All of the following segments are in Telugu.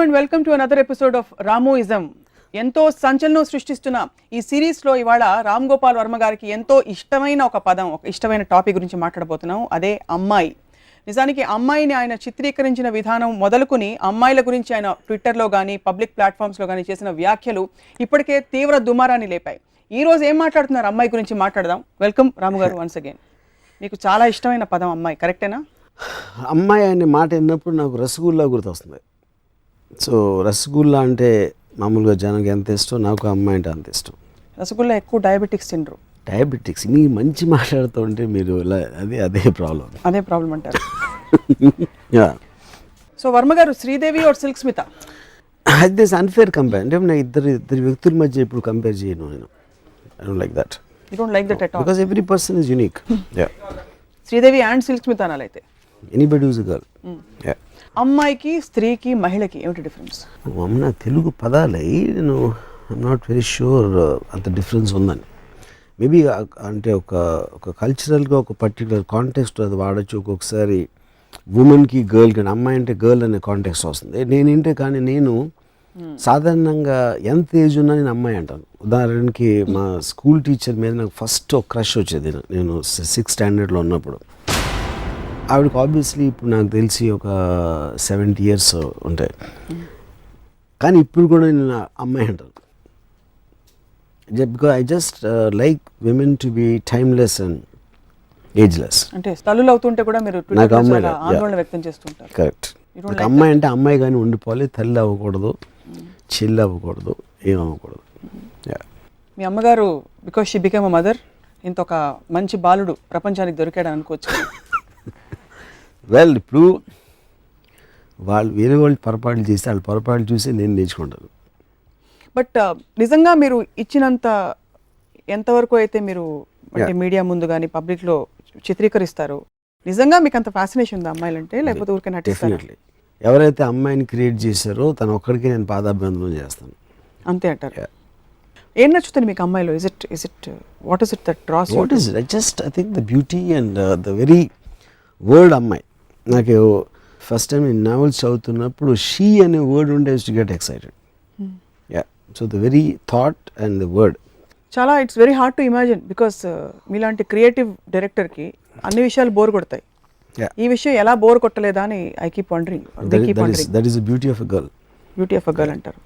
And welcome to another episode of Ramuism. ఎంతో సంచలనం సృష్టిస్తున్న ఈ సిరీస్లో ఇవాళ రామ్ గోపాల్ వర్మ గారికి ఎంతో ఇష్టమైన ఒక పదం, ఒక ఇష్టమైన టాపిక్ గురించి మాట్లాడబోతున్నాం. అదే అమ్మాయి. నిజానికి అమ్మాయిని ఆయన చిత్రీకరించిన విధానం మొదలుకొని అమ్మాయిల గురించి ఆయన ట్విట్టర్లో కానీ పబ్లిక్ ప్లాట్ఫామ్స్లో కానీ చేసిన వ్యాఖ్యలు ఇప్పటికే తీవ్ర దుమారాన్ని లేపాయి. ఈ రోజు ఏం మాట్లాడుతున్నారు అమ్మాయి గురించి మాట్లాడదాం. వెల్కమ్ రాము గారు వన్స్ అగైన్. మీకు చాలా ఇష్టమైన పదం అమ్మాయి, కరెక్టేనా? అమ్మాయి అనే మాట విన్నప్పుడు నాకు రసగుల్లా గుర్తొస్తుంది. సో రసగుల్లా అంటే మామూలుగా జనానికి ఎంత ఇష్టం, నాకు అమ్మాయి అంటే అంత ఇష్టం. రసగుల్లా ఎక్కువ డయాబెటిక్స్ తినరు. డయాబెటిక్స్ మీ మంచి మాట్లాడుతూ ఉంటే మీరు అదే ప్రాబ్లం అంటారు. సో వర్మ గారు, శ్రీదేవి ఆర్ సిల్క్ స్మిత? అది అన్ఫేర్ కంపేర్. అంటే నేను ఇద్దరు వ్యక్తుల మధ్య ఇప్పుడు కంపేర్ చేయను. నేను I don't like that. You don't like that at all? Because every person is unique. Sridevi and Silk Smitha అనాలైతే ఎనీబడి హూస్ ఎ గర్ల్. అమ్మాయికి, స్త్రీకి, మహిళకి ఏమిటి డిఫరెన్స్? అమ్మ తెలుగు పదాలై నేను ఐఎమ్ నాట్ వెరీ షూర్ అంత డిఫరెన్స్ ఉందని. మేబీ అంటే ఒక కల్చరల్గా ఒక పర్టికులర్ కాంటెక్స్ట్ అది వాడచ్చు. ఒక్కొక్కసారి ఉమెన్కి గర్ల్ కానీ అమ్మాయి అంటే గర్ల్ అనే కాంటెక్స్ట్ వస్తుంది. నేను సాధారణంగా ఎంత ఏజ్ ఉన్నా నేను అమ్మాయి అంటాను. ఉదాహరణకి మా స్కూల్ టీచర్ మీద నాకు ఫస్ట్ ఒక క్రష్ వచ్చేది. నేను 6th స్టాండర్డ్లో ఉన్నప్పుడు. ఆవిడకి ఆబ్వియస్లీ ఇప్పుడు నాకు తెలిసి ఒక 70 years ఉంటాయి. కానీ ఇప్పుడు కూడా నేను అమ్మాయి అంటాను. Because I just like women to be timeless and ageless. అంటే తల్లులు అవుతుంటే కూడా మీరు ఆందోళన వ్యక్తం చేస్తుంటారు. కరెక్ట్. అమ్మాయి అంటే అమ్మాయి కానీ ఉండిపోవాలి, తల్లి అవ్వకూడదు, చెల్లి అవ్వకూడదు, ఏం అవ్వకూడదు. మీ అమ్మగారు because she become a mother, ఇంత ఒక మంచి బాలుడు ప్రపంచానికి దొరికాడు అనుకోవచ్చు. వెల్, ఇప్పుడు వేరే వాళ్ళు పొరపాట్లు చేస్తే వాళ్ళ పొరపాట్లు చూసి నేను నేర్చుకుంటాను. బట్ నిజంగా మీరు ఇచ్చినంత ఎంతవరకు అయితే మీరు అంటే మీడియా ముందు కానీ పబ్లిక్లో చిత్రీకరిస్తారు, నిజంగా మీకు అంత ఫ్యాసినేషన్ ఉందా అమ్మాయిలంటే, లేకపోతే ఊరికే నటిస్తారు? డెఫినెట్లీ. ఎవరైతే అమ్మాయిని క్రియేట్ చేశారో తను ఒక్కడికి నేను పాదాభివందనం చేస్తాను. అంతే అంటారు. ఏం నచ్చుతుంది మీకు అమ్మాయిలో? What is it that draws? What is it? I think the beauty and the very word అమ్మాయి. నాకు ఫస్ట్ టైం నేను నావెల్స్ చదువుతున్నప్పుడు షీ అనే వర్డ్ ఉంటే to get excited. So the very thought and the word చాలా it's very hard to imagine. Because మీలాంటి క్రియేటివ్ డైరెక్టర్కి అన్ని విషయాలు బోర్ కొడతాయి. ఈ విషయం ఎలా బోర్ కొట్టలేదా అని I keep wondering. That is the beauty of a girl. Beauty of a girl అంటారు.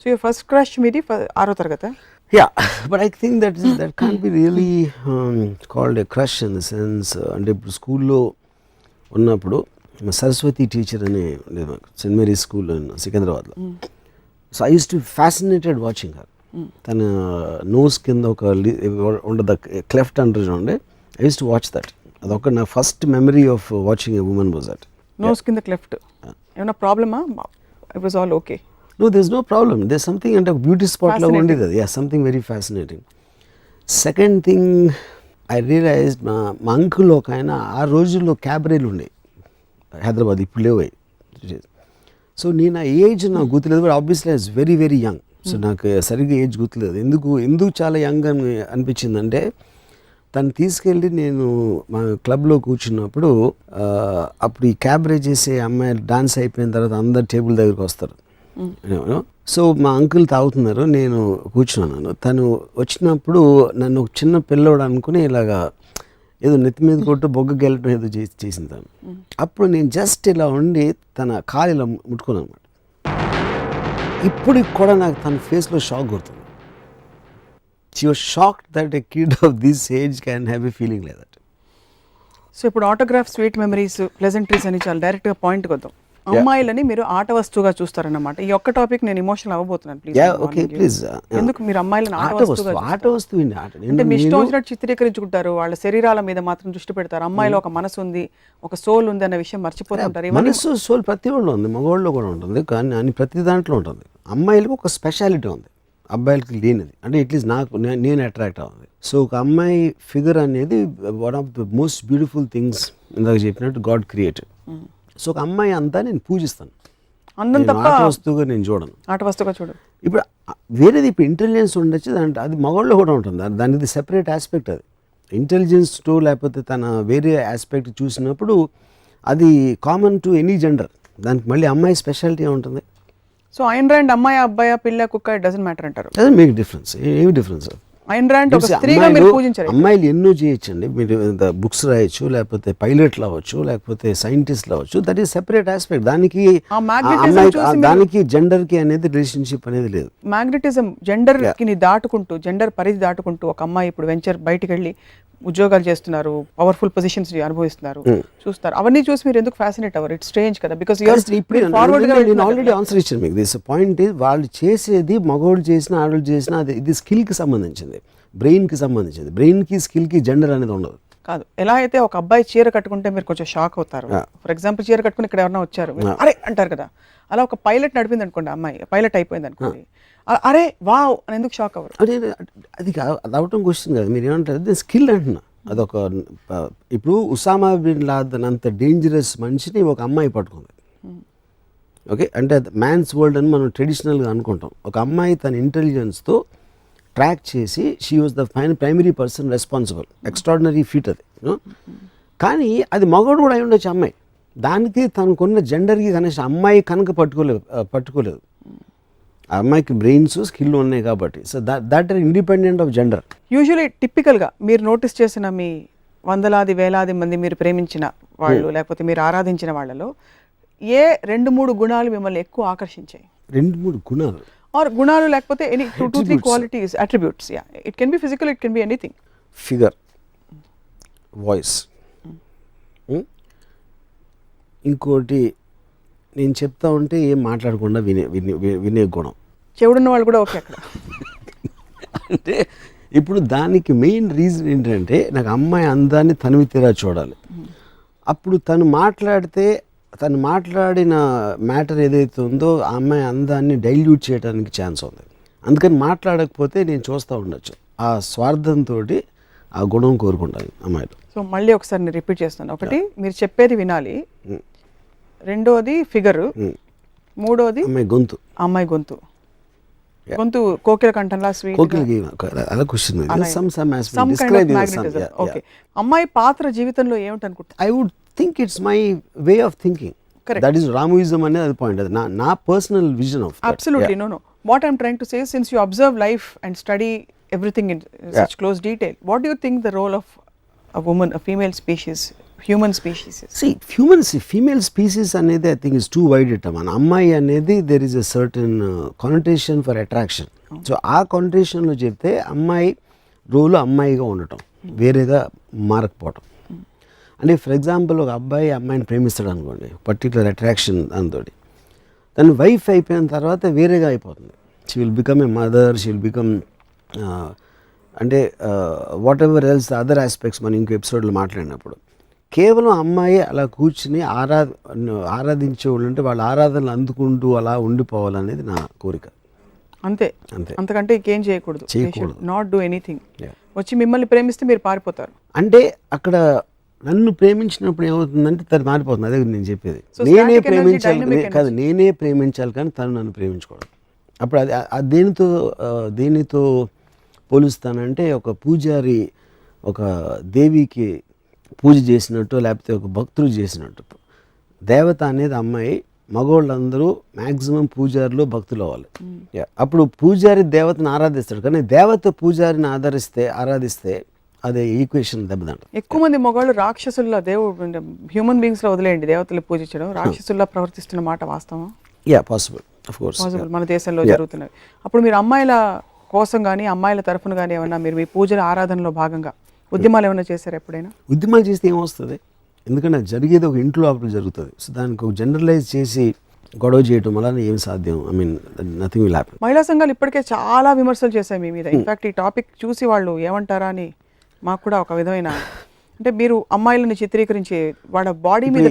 సో యువర్ ఫస్ట్ క్రష్ మీది 6వ తరగతి? Yeah, but I think that can't be really called a crush in the sense. అంటే ఇప్పుడు స్కూల్లో ఉన్నప్పుడు మా సరస్వతి టీచర్ అని ఉండేది మాకు, సెయింట్ మేరీస్ స్కూల్ సికింద్రాబాద్లో. So I use to fascinated watching her. తన నోస్ కింద ఒక ఉండదు, క్లెఫ్ట్ అంటారు చూడండి. I use to watch that. అదొక నా first memory of watching a woman was that. Nose కింద క్లెఫ్ట్ ఏమైనా ప్రాబ్లమా? It was all okay? No, there's no problem. There's something అంటే ఒక బ్యూటీ స్పాట్లో ఉండేది అది. Something very fascinating. Second thing I realized, మా అంకుల్ ఒక ఆయన ఆ రోజుల్లో క్యాబరేలు ఉండేవి హైదరాబాద్, ఇప్పుడు లేవు. సో నేను ఆ ఏజ్ నాకు గుర్తులేదు, but obviously I was very very young. So నాకు సరిగ్గా ఏజ్ గుర్తులేదు. ఎందుకు చాలా యంగ్ అని అనిపించిందంటే, తను తీసుకెళ్ళి నేను మా క్లబ్లో కూర్చున్నప్పుడు, అప్పుడు ఈ క్యాబరే చేసే అమ్మాయిలు డాన్స్ అయిపోయిన తర్వాత అందరు టేబుల్ దగ్గరికి వస్తారు. సో మా అంకుల్ తాగుతున్నారు, నేను కూర్చున్నాను. తను వచ్చినప్పుడు నన్ను ఒక చిన్న పిల్లోడు అనుకుని ఇలాగా ఏదో నెత్తి మీద కొట్టు బొగ్గ గెలటం ఏదో చేసింది తను. అప్పుడు నేను జస్ట్ ఇలా ఉండి తన కాలు ఇలా ముట్టుకున్నాను అనమాట. ఇప్పటికి కూడా నాకు తన ఫేస్లో షాక్ కొడుతుంది. She was shocked that a kid of this age can have a feeling like that. So ఇప్పుడు ఆటోగ్రాఫ్, స్వీట్ మెమరీస్, ప్లెజెంట్రీస్ అని చాలా డైరెక్ట్గా పాయింట్కి వద్దాం. అమ్మాయిలని మీరు ఆట వస్తువుగా చూస్తారన్నమాట. ఈ ఒక్క టాపిక్ నేను ఎమోషనల్ అవ్వబోతున్నాను. ప్లీజ్. ఎందుకు మీరు అమ్మాయిలను ఆట వస్తువు అంటే మీ ఇష్టం వచ్చినట్టు చిత్రీకరించుకుంటారు? వాళ్ళ శరీరాల మీద మాత్రం దృష్టి పెడతారు. అమ్మాయిలో ఒక మనసు ఉంది, ఒక సోల్ ఉంది అన్న విషయం మర్చిపోతుంటారు. మనసు, సోల్ ప్రతి వాళ్ళు ఉంది, మగవాళ్ళు కూడా ఉంటుంది, కానీ ప్రతి దాంట్లో ఉంటుంది. అమ్మాయిలకు ఒక స్పెషాలిటీ ఉంది, అబ్బాయిలకి లేనిది. అంటే అట్లీస్ట్ నేను అట్రాక్ట్ అవుతుంది. సో ఒక అమ్మాయి ఫిగర్ అనేది one of the most beautiful things ఇందాక చెప్పినట్టు గాడ్ క్రియేటెడ్. సో ఒక అమ్మాయి అంతా నేను పూజిస్తాను. ఆట వస్తువుగా నేను చూడను. ఆట వస్తువుగా చూడను. ఇప్పుడు వేరేది ఇప్పుడు ఇంటెలిజెన్స్ ఉండొచ్చు, అది మగవాళ్ళు కూడా ఉంటుంది. దానిది సెపరేట్ ఆస్పెక్ట్. అది ఇంటెలిజెన్స్ టు లేకపోతే తన వేరే ఆస్పెక్ట్ చూసినప్పుడు అది కామన్ టు ఎనీ జెండర్. దానికి మళ్ళీ అమ్మాయి స్పెషాలిటీ ఉంటుంది. సో ఐన్ ర్యాండ్ అమ్మాయి అబ్బాయి పిల్ల కుక్క ఇట్ డజంట్ మ్యాటర్ అంటారు. అదే మీకు డిఫరెన్స్, ఏమి డిఫరెన్స్? ఐన్ ర్యాండ్ ఒక స్త్రీగా మీరు పూజించారు. అమ్మాయిలు ఎన్నో చేయొచ్చండి, మీరు బుక్స్ రాయొచ్చు, లేకపోతే పైలట్లు అవ్వచ్చు, లేకపోతే సైంటిస్ట్లు అవ్వచ్చు, దట్ ఈస్ సెపరేట్ ఆస్పెక్ట్. దానికి దానికి జెండర్కి అనేది రిలేషన్షిప్ అనేది లేదు. మ్యాగ్నెటిజం జెండర్కి దాటుకుంటూ, జెండర్ పరిధి దాటుకుంటూ ఒక అమ్మాయి ఇప్పుడు వెంచర్ బయటికి వెళ్ళి ఉద్యోగాలు చేస్తున్నారు, పవర్ఫుల్ పొజిషన్స్ అనుభవిస్తున్నారు, చూస్తారు. అవన్నీ చూసి మీరు ఎందుకు ఫ్యాసినేట్ అవ్వరు? ఇట్స్ స్ట్రేంజ్ కదా, బికాస్ నేను ఆల్రెడీ ఆన్సర్ ఇచ్చాను మీకు. దిస్ పాయింట్ వాళ్ళు చేసేది మగవాళ్ళు చేసినా ఆడవాళ్ళు చేసినా అది ఇది స్కిల్కి సంబంధించింది, బ్రెయిన్కి సంబంధించింది. బ్రెయిన్కి స్కిల్కి జెండర్ అనేది ఉండదు. కాదు, ఎలా అయితే ఒక అబ్బాయి చీర కట్టుకుంటే మీరు కొంచెం షాక్ అవుతారు. ఫర్ ఎగ్జాంపుల్ చీర కట్టుకుని ఇక్కడ ఎవరైనా వచ్చారు అరే అంటారు కదా, అలా ఒక పైలట్ నడిపింది అనుకోండి, అమ్మాయి పైలట్ అయిపోయింది అనుకోండి, అరే వావ్ అని ఎందుకు షాక్ అవ్వరు? అదే అది అవటం క్వశ్చన్ కదా, మీరు ఏమంటారు అది స్కిల్ అంటున్నా. అదొక ఇప్పుడు ఉసామా బిన్ లాదెన్ అంత డేంజరస్ మనిషిని ఒక అమ్మాయి పట్టుకుంది. ఓకే, అంటే మ్యాన్స్ వరల్డ్ అని మనం ట్రెడిషనల్గా అనుకుంటాం. ఒక అమ్మాయి తన ఇంటెలిజెన్స్తో ట్రాక్ చేసి she was the primary person responsible. Extraordinary feet అది. కానీ అది మగవాడు కూడా అయి ఉండొచ్చు అమ్మాయి. దానికి తనకున్న జెండర్కి కనీసం అమ్మాయి కనుక పట్టుకోలేదు. ఆ అమ్మాయికి బ్రెయిన్స్ స్కిల్ ఉన్నాయి కాబట్టి. So that are independent of gender. Usually టిపికల్గా మీరు నోటీస్ చేసిన మీ వందలాది వేలాది మంది మీరు ప్రేమించిన వాళ్ళు లేకపోతే మీరు ఆరాధించిన వాళ్ళలో ఏ 2-3 గుణాలు మిమ్మల్ని ఎక్కువ ఆకర్షించాయి? 2-3 గుణాలు ఆర్ గుణాలు లేకపోతే any 2-3 qualities, attributes. Yeah, it can B physical, it can be anything. Figure, voice, ఇంకోటి నేను చెప్తా ఉంటే ఏం మాట్లాడకుండా వినే గుణం. చెవుడున్న వాళ్ళు కూడా ఓకే అక్కడ. అంటే ఇప్పుడు దానికి మెయిన్ రీజన్ ఏంటంటే నాకు అమ్మాయి అందాన్ని తనివి తీరా చూడాలి. అప్పుడు తను మాట్లాడిన మ్యాటర్ ఏదైతే ఉందో ఆ అమ్మాయి అందాన్ని డైల్యూట్ చేయడానికి ఛాన్స్ ఉంది. అందుకని మాట్లాడకపోతే నేను చూస్తూ ఉండొచ్చు. ఆ స్వార్థంతో ఆ గుణం కోరుకుంటాను అమ్మాయిలు. సో మళ్ళీ ఒకసారి నేను రిపీట్ చేస్తాను. ఒకటి, మీరు చెప్పేది వినాలి. రెండోది ఫిగర్. మూడోది అమ్మాయి గొంతు కోకిల కంఠంలా స్వీట్. ఓకే, అమ్మాయి పాత్ర జీవితంలో ఏమిటనుకుంటా? I would think it's my way of thinking. That is Ramuism అనేది అది పాయింట్. అది నా personal vision of. Absolutely. No what I'm trying to say, since you observe life and study everything in such close detail, what do you think the role of a woman, a female species, human species is? See, female species anedi I think is too wide a term. Ammai anedi there is a certain connotation for attraction. So aa connotation lo chepte ammai role ammai ga undatam, verega మారకపోవటం. అంటే ఫర్ ఎగ్జాంపుల్ ఒక అబ్బాయి అమ్మాయిని ప్రేమిస్తాడు అనుకోండి, పర్టికులర్ అట్రాక్షన్ దాంతోటి, తను వైఫ్ అయిపోయిన తర్వాత వేరేగా అయిపోతుంది. She will become a mother, she will become అంటే whatever else other aspects మనం ఇంకో ఎపిసోడ్లో మాట్లాడినప్పుడు కేవలం అమ్మాయి అలా కూర్చుని ఆరాధించే వాళ్ళు ఉంటే వాళ్ళ ఆరాధనలు అందుకుంటూ అలా ఉండిపోవాలనేది నా కోరిక. అంతే, అంతకంటే ఇంకేం చేయకూడదు. Not do anything. వచ్చి మిమ్మల్ని ప్రేమిస్తే మీరు పారిపోతారు. అంటే అక్కడ నన్ను ప్రేమించినప్పుడు ఏమవుతుందంటే తను మారిపోతుంది. అదే నేను చెప్పేది. నేనే ప్రేమించాలి కానీ తను నన్ను ప్రేమించకూడదు. అప్పుడు అది దేనితో పోలుస్తానంటే ఒక పూజారి ఒక దేవికి పూజ చేసినట్టు లేకపోతే ఒక భక్తులు చేసినట్టు. దేవత అనేది అమ్మాయి, మగవాళ్ళందరూ మ్యాక్సిమం పూజారులు భక్తులు అవ్వాలి. అప్పుడు పూజారి దేవతను ఆరాధిస్తాడు, కానీ దేవత పూజారిని ఆరాధిస్తే అదే ఈక్వేషన్ దెబ్బతింటారు. ఎక్కువ మంది మగవాళ్ళు రాక్షసుల్లా, దేవుడు హ్యూమన్ బీయింగ్స్ లో వదిలేయండి దేవతలు పూజించడం, రాక్షసుల్లా ప్రవర్తిస్తున్న మాట వాస్తవం? పాసిబుల్, ఆఫ్ కోర్స్ పాసిబుల్, మన దేశంలో జరుగుతున్నవి. అప్పుడు మీరు అమ్మాయిల కోసం కానీ అమ్మాయిల తరఫున కానీ ఏమన్నా మీరు మీ పూజల ఆరాధనలో భాగంగా ఉద్యమాలు ఏమైనా చేశారు ఎప్పుడైనా? ఉద్యమాలు చేస్తే ఏమొస్తుంది? ఎందుకంటే జరిగేది ఒక ఇంట్లో అప్పుడు జరుగుతుంది. సో దానికి ఒక జనరలైజ్ చేసి గొడవ చేయడం వల్ల ఏం సాధ్యం? I mean nothing will happen. మహిళా సంఘాలు ఇప్పటికే చాలా విమర్శలు చేశాయి మీ మీద. ఇన్ఫాక్ట్ ఈ టాపిక్ చూసి వాళ్ళు ఏమంటారా అని మాకు కూడా ఒక విధమైన, అంటే మీరు అమ్మాయిలను చిత్రీకరించి వాళ్ళ బాడీ మీద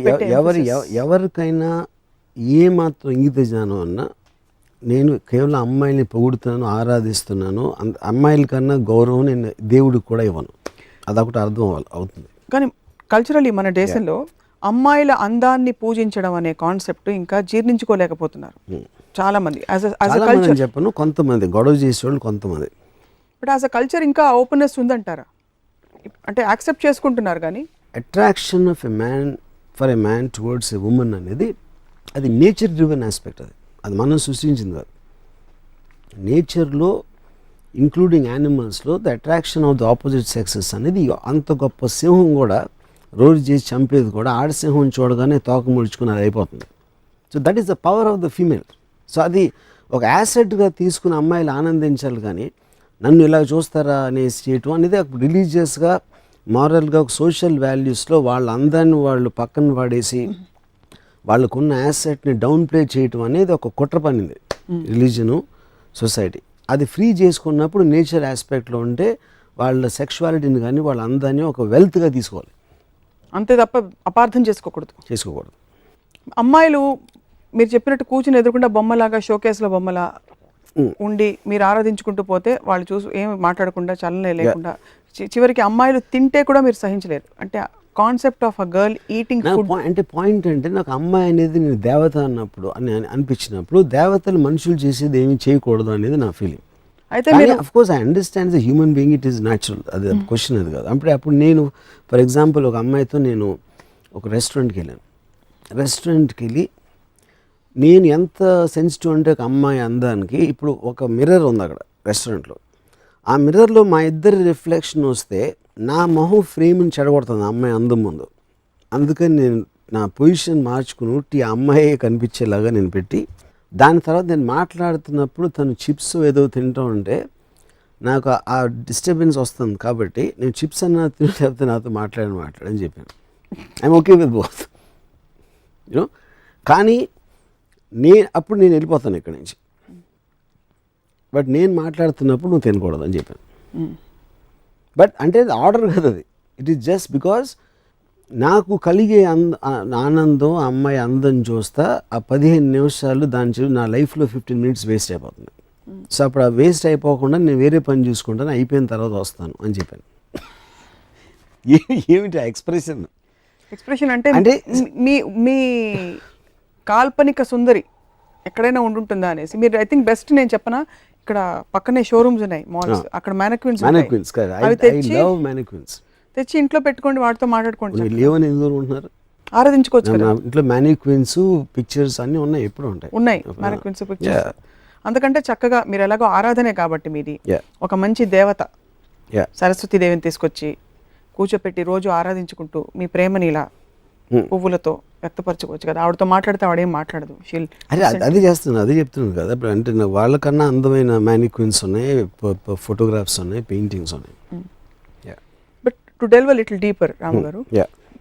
ఎవరికైనా ఏ మాత్రం ఇంగిత జ్ఞానం అన్నా నేను కేవలం అమ్మాయిని పొగుడుతున్నాను, ఆరాధిస్తున్నాను, అమ్మాయిల కన్నా గౌరవం నేను దేవుడికి కూడా ఇవ్వను. అదొకటి అర్థం అవుతుంది. కానీ కల్చరల్లీ మన దేశంలో అమ్మాయిల అందాన్ని పూజించడం అనే కాన్సెప్ట్ ఇంకా జీర్ణించుకోలేకపోతున్నారు చాలా మంది. చెప్పను, కొంతమంది గొడవ చేసేవాళ్ళు కొంతమంది. బట్ యాజ్ అ కల్చర్ ఇంకా ఓపెన్నెస్ ఉందంటారా? అంటే యాక్సెప్ట్ చేసుకుంటున్నారు కానీ attraction of a man for a man towards a women అనేది అది నేచర్ డ్రివెన్ ఆస్పెక్ట్, అది మనం సృష్టించింది కాదు. నేచర్లో ఇంక్లూడింగ్ యానిమల్స్లో the attraction of the opposite sexes అనేది అంత గొప్ప సింహం కూడా రోజు చేసి చంపేది కూడా ఆడసింహం చూడగానే తోక ముడుచుకుని అది అయిపోతుంది. So that is the power of the female. So అది ఒక యాసెట్గా తీసుకుని అమ్మాయిలు ఆనందించాలి, కానీ నన్ను ఇలా చూస్తారా అనేసి చేయటం అనేది రిలీజియస్గా మారల్గా ఒక సోషల్ వాల్యూస్లో వాళ్ళ అందాన్ని వాళ్ళు పక్కన పడేసి వాళ్ళకున్న యాసెట్ని డౌన్ ప్లే చేయటం అనేది ఒక కుట్ర పనింది రిలీజను సొసైటీ. అది ఫ్రీ చేసుకున్నప్పుడు నేచర్ ఆస్పెక్ట్లో ఉంటే వాళ్ళ సెక్షువాలిటీని కానీ వాళ్ళ అందాన్ని ఒక వెల్త్గా తీసుకోవాలి, అంతే తప్ప అపార్థం చేసుకోకూడదు. అమ్మాయిలు మీరు చెప్పినట్టు కూర్చుని ఎదురుకుండా బొమ్మలాగా షోకేస్లో బొమ్మలా ఉండి మీరు ఆరాధించుకుంటూ పోతే వాళ్ళు చూసి ఏమి మాట్లాడకుండా చలనే లేకుండా చివరికి అమ్మాయిలు తింటే కూడా మీరు సహించలేరు. అంటే concept of a girl eating food అంటే పాయింట్ అంటే నాకు అమ్మాయి అనేది నేను దేవత అన్నప్పుడు అనిపించినప్పుడు దేవతలు మనుషులు చేసేది ఏమీ చేయకూడదు అనేది నా ఫీలింగ్. అయితే of course I understand the human being, it is natural, అది క్వశ్చన్ అది కాదు. అప్పుడు నేను ఫర్ ఎగ్జాంపుల్ ఒక అమ్మాయితో నేను ఒక రెస్టారెంట్కి వెళ్ళి నేను ఎంత సెన్సిటివ్ అంటే ఒక అమ్మాయి అందానికి, ఇప్పుడు ఒక మిర్రర్ ఉంది అక్కడ రెస్టారెంట్లో, ఆ మిర్రర్లో మా ఇద్దరి రిఫ్లెక్షన్ వస్తే నా మొహం ఫ్రేమ్ని చెడగొడుతుంది అమ్మాయి అందం ముందు. అందుకని నేను నా పొజిషన్ మార్చుకుని ఆ అమ్మాయి కనిపించేలాగా నేను పెట్టి, దాని తర్వాత నేను మాట్లాడుతున్నప్పుడు తను చిప్స్ ఏదో తింటూ ఉంటే నాకు ఆ డిస్టర్బెన్స్ వస్తుంది, కాబట్టి నేను చిప్స్ అన్న తింటే నాతో మాట్లాడని చెప్పాను. I'm okay with both you know. కానీ అప్పుడు నేను వెళ్ళిపోతాను ఇక్కడి నుంచి, బట్ నేను మాట్లాడుతున్నప్పుడు నువ్వు తినకూడదు అని చెప్పాను. బట్ అంటే అది ఆర్డర్ కదా, అది ఇట్ ఈస్ జస్ట్ బికాజ్ నాకు కలిగే ఆనందం అమ్మాయి అందం చూస్తా ఆ 15 నిమిషాలు దాని నా లైఫ్లో 15 మినిట్స్ వేస్ట్ అయిపోతుంది. సో అప్పుడు ఆ వేస్ట్ అయిపోకుండా నేను వేరే పని చూసుకుంటాను, అయిపోయిన తర్వాత వస్తాను అని చెప్పాను. ఏమిటి ఆ ఎక్స్ప్రెషన్ అంటే మీ కాల్పనిక సుందరి ఎక్కడైనా ఉంటుందా అనేసి మీరు ఐ థింక్ బెస్ట్ నేను చెప్పనా, ఇక్కడ పక్కనే షోరూమ్స్ ఉన్నాయి, మాల్స్, అక్కడ మ్యానిక్విన్స్ తెచ్చి ఇంట్లో పెట్టుకోండి, వాటితో మాట్లాడుకోండి. లేవని ఎందుకు ఉంటున్నారు, ఆరాధించుకోవచ్చు కదా ఇంట్లో మ్యానిక్విన్స్ పిక్చర్స్ అన్నీ ఉన్నాయి, ఎప్పుడు ఉన్నాయి మ్యానిక్విన్స్ పిక్చర్స్. అందుకంటే చక్కగా మీరు ఎలాగో ఆరాధనే కాబట్టి మీది ఒక మంచి దేవత సరస్వతి దేవిని తీసుకొచ్చి కూర్చోపెట్టి రోజు ఆరాధించుకుంటూ మీ ప్రేమని ఇలా పువ్వులతో వ్యక్తపరచుకోవచ్చు కదా. ఆవిడతో మాట్లాడితే ఆవిడేం మాట్లాడదు. అది చేస్తున్నాను, అది చెప్తున్నాను కదా. ఇప్పుడు అంటే వాళ్ళకన్నా అందమైన మ్యానిక్విన్స్ ఉన్నాయి, ఫోటోగ్రాఫ్స్ ఉన్నాయి, పెయింటింగ్స్ ఉన్నాయి. But to delve a little deeper Ramu garu,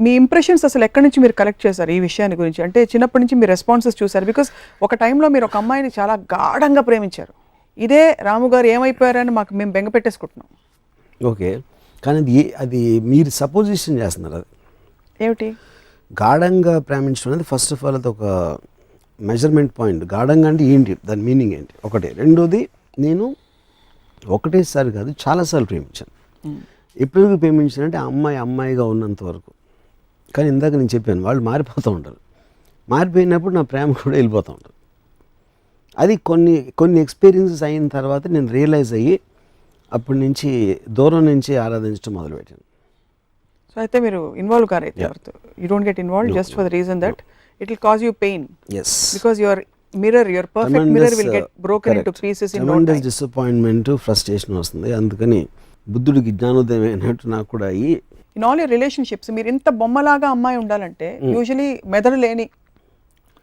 మీ ఇంప్రెషన్స్ అసలు ఎక్కడి నుంచి మీరు కలెక్ట్ చేశారు ఈ విషయాన్ని గురించి? అంటే చిన్నప్పటి నుంచి మీ రెస్పాన్సెస్ చూసారు, బికాస్ ఒక టైంలో మీరు ఒక అమ్మాయిని చాలా గాఢంగా ప్రేమించారు. ఇదే రాము గారు ఏమైపోయారని మేము బెంగ పెట్టేసుకుంటున్నాం. ఓకే, కానీ అది మీరు సపోజిషన్ చేస్తున్నారు. అది ఏమిటి గాఢంగా ప్రేమించడం అనేది ఫస్ట్ ఆఫ్ ఆల్ అది ఒక మెజర్మెంట్ పాయింట్. గాఢంగా అంటే ఏంటి, దాని మీనింగ్ ఏంటి ఒకటి. రెండోది, నేను ఒకటేసారి కాదు చాలాసార్లు ప్రేమించాను. ఎప్పుడు ప్రేమించానంటే అమ్మాయిగా ఉన్నంత వరకు. కానీ ఇందాక నేను చెప్పాను, వాళ్ళు మారిపోతూ ఉంటారు. మారిపోయినప్పుడు నా ప్రేమ కూడా వెళ్ళిపోతూ ఉంటుంది. అది కొన్ని ఎక్స్పీరియన్సెస్ అయిన తర్వాత నేను రియలైజ్ అయ్యి అప్పటి నుంచి దూరం నుంచి ఆరాధించడం మొదలుపెట్టాను. సో అయితే మీరు ఇన్వాల్వ్ కారైతే you don't get involve just for the reason that it will cause you pain. Yes, because your mirror, your perfect mirror will get broken into pieces in no time. Disappointment, frustration వస్తుంది. అందుకని బుద్ధుడికి జ్ఞానోదయం అయినట్టు నాకు కూడా అయ్యి ఇన్ ఆల్ యువర్ రిలేషన్షిప్స్ మీరు ఇంత బొమ్మలాగా అమ్మాయి ఉండాలంటే యూజువలీ మెదడు లేని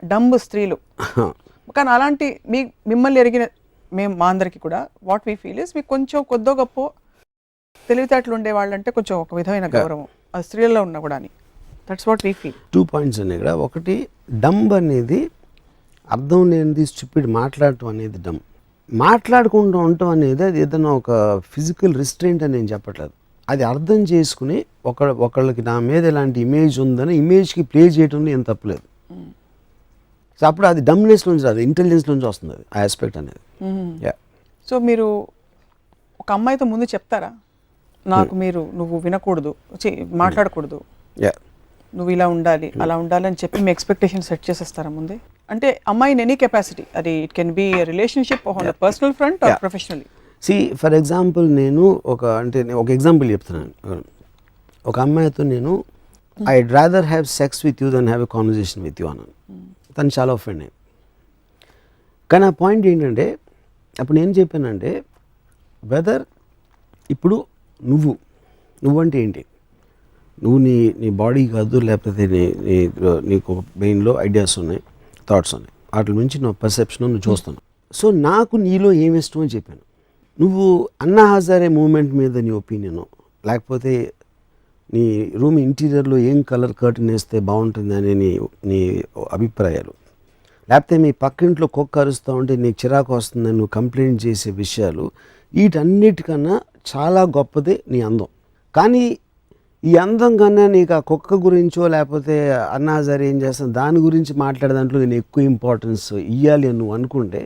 డంబ్ స్త్రీలు. కానీ అలాంటి మిమ్మల్ని ఎరిగిన మా అందరికి కూడా వాట్ వీ ఫీల్ ఇస్ మీకు కొంచెం కొద్దో గొప్ప తెలివితేటలు ఉండే వాళ్ళంటే కొంచెం ఒక విధమైన గౌరవం ఆ స్త్రీలలో ఉన్నా కూడా. That's what we feel. 2 points ఉన్నాయి ఇక్కడ. ఒకటి, డంబ్ అనేది అర్థం లేనిది, స్టూపిడ్ మాట్లాడటం అనేది డంబ్. మాట్లాడుకుంటూ ఉండటం అనేది అది ఏదైనా ఒక ఫిజికల్ రిస్ట్రెయింట్ అని నేను చెప్పట్లేదు. అది అర్థం చేసుకుని ఒకళ్ళకి నా మీద ఎలాంటి ఇమేజ్ ఉందని ఇమేజ్కి ప్లే చేయడంలో ఏం తప్పలేదు. సో అప్పుడు అది డమ్నెస్ నుంచి రాదు, ఇంటెలిజెన్స్ నుంచి వస్తుంది అది, ఆ ఆస్పెక్ట్ అనేది. సో మీరు ఒక అమ్మాయితో ముందు చెప్తారా, నాకు నువ్వు వినకూడదు, మాట్లాడకూడదు, నువ్వు ఇలా ఉండాలి అలా ఉండాలి అని చెప్పి మీ ఎక్స్పెక్టేషన్ సెట్ చేసేస్తారా ముందే? అంటే అమ్మాయి ఇన్ ఎనీ కెపాసిటీ, అది it can be relationship on the personal front or professionally. For example నేను ఒక ఎగ్జాంపుల్ చెప్తున్నాను. ఒక అమ్మాయితో నేను I'd rather have sex with you then have a conversation with you అన్నాను. తను చాలా ఒఫెండ్ అయ్యింది. కానీ ఆ పాయింట్ ఏంటంటే అప్పుడు నేను చెప్పానంటే వెదర్ ఇప్పుడు నువ్వంటే ఏంటి, నువ్వు నీ బాడీ కాదు, లేకపోతే నీకు బ్రెయిన్లో ఐడియాస్ ఉన్నాయి, థాట్స్ ఉన్నాయి, వాటి నుంచి నా పర్సెప్షన్ నువ్వు చూస్తున్నావు. సో నాకు నీలో ఏమి ఇష్టం అని చెప్పాను. నువ్వు అన్నా హజారే మూమెంట్ మీద నీ ఒపీనియను, లేకపోతే నీ రూమ్ ఇంటీరియర్లో ఏం కలర్ కర్టన్ వేస్తే బాగుంటుంది అనే నీ అభిప్రాయాలు, లేకపోతే మీ పక్కింట్లో కుక్క అరుస్తూ ఉంటే నీకు చిరాకు వస్తుందని నువ్వు కంప్లైంట్ చేసే విషయాలు, వీటన్నిటికన్నా చాలా గొప్పది నీ అందం. కానీ ఈ అందం కన్నా నీకు ఆ కుక్క గురించో లేకపోతే అన్నా హజారే ఏం చేస్తాను దాని గురించి మాట్లాడే దాంట్లో నేను ఎక్కువ ఇంపార్టెన్స్ ఇవ్వాలి అని నువ్వు అనుకుంటే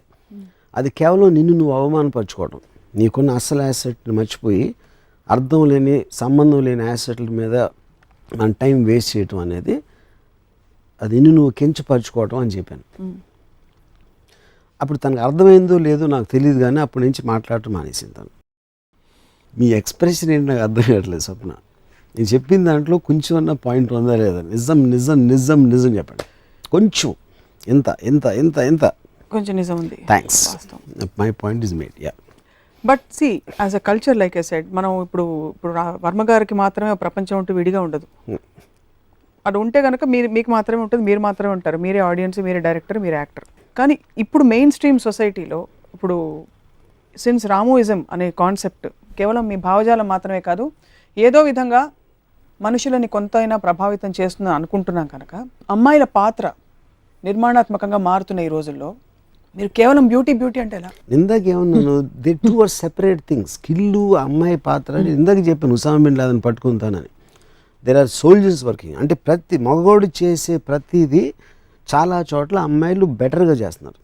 అది కేవలం నిన్ను నువ్వు అవమానపరచుకోవడం. నీకున్న అసలు యాసెట్ని మర్చిపోయి అర్థం లేని సంబంధం లేని యాసెట్ల మీద మన టైం వేస్ట్ చేయటం అనేది అది నువ్వు కించపరచుకోవటం అని చెప్పాను. అప్పుడు తనకు అర్థమైందో లేదో నాకు తెలియదు, కానీ అప్పటి నుంచి మాట్లాడటం మానేసింది తను. మీ ఎక్స్ప్రెషన్ ఏంటి నాకు అర్థం కావట్లేదు స్వప్న. నేను చెప్పిన దాంట్లో కొంచెం అన్న పాయింట్ ఉందా లేదా? నిజం నిజం నిజం నిజం చెప్పండి. కొంచెం ఎంత ఎంత ఎంత ఎంత కొంచెం నిజం ఉంది. Thanks, my point is made. Yeah, but see as a culture like I said, మనం ఇప్పుడు వర్మ గారికి మాత్రమే ప్రపంచం ఉంటూ విడిగా ఉండదు. అది ఉంటే కనుక మీకు మాత్రమే ఉంటుంది, మీరు మాత్రమే ఉంటారు, మీరే ఆడియన్స్, మీరే డైరెక్టర్, మీరే యాక్టర్. కానీ ఇప్పుడు మెయిన్ స్ట్రీమ్ సొసైటీలో ఇప్పుడు సిన్స్ రామోయిజం అనే కాన్సెప్ట్ కేవలం మీ భావజాలం మాత్రమే కాదు, ఏదో విధంగా మనుషులని కొంతైనా ప్రభావితం చేస్తుందని అనుకుంటున్నాం కనుక అమ్మాయిల పాత్ర నిర్మాణాత్మకంగా మారుతున్న ఈ రోజుల్లో మీరు కేవలం బ్యూటీ అంటే ఎలా? ఇందాక ఏమన్నాను, they two are separate things. Skill అమ్మాయి పాత్ర ఇందాక చెప్పాను, ఉసామా బిన్ లాదెన్ పట్టుకుంటానని. There are soldiers working. అంటే ప్రతి మగవాడు చేసే ప్రతిదీ చాలా చోట్ల అమ్మాయిలు బెటర్గా చేస్తున్నారు,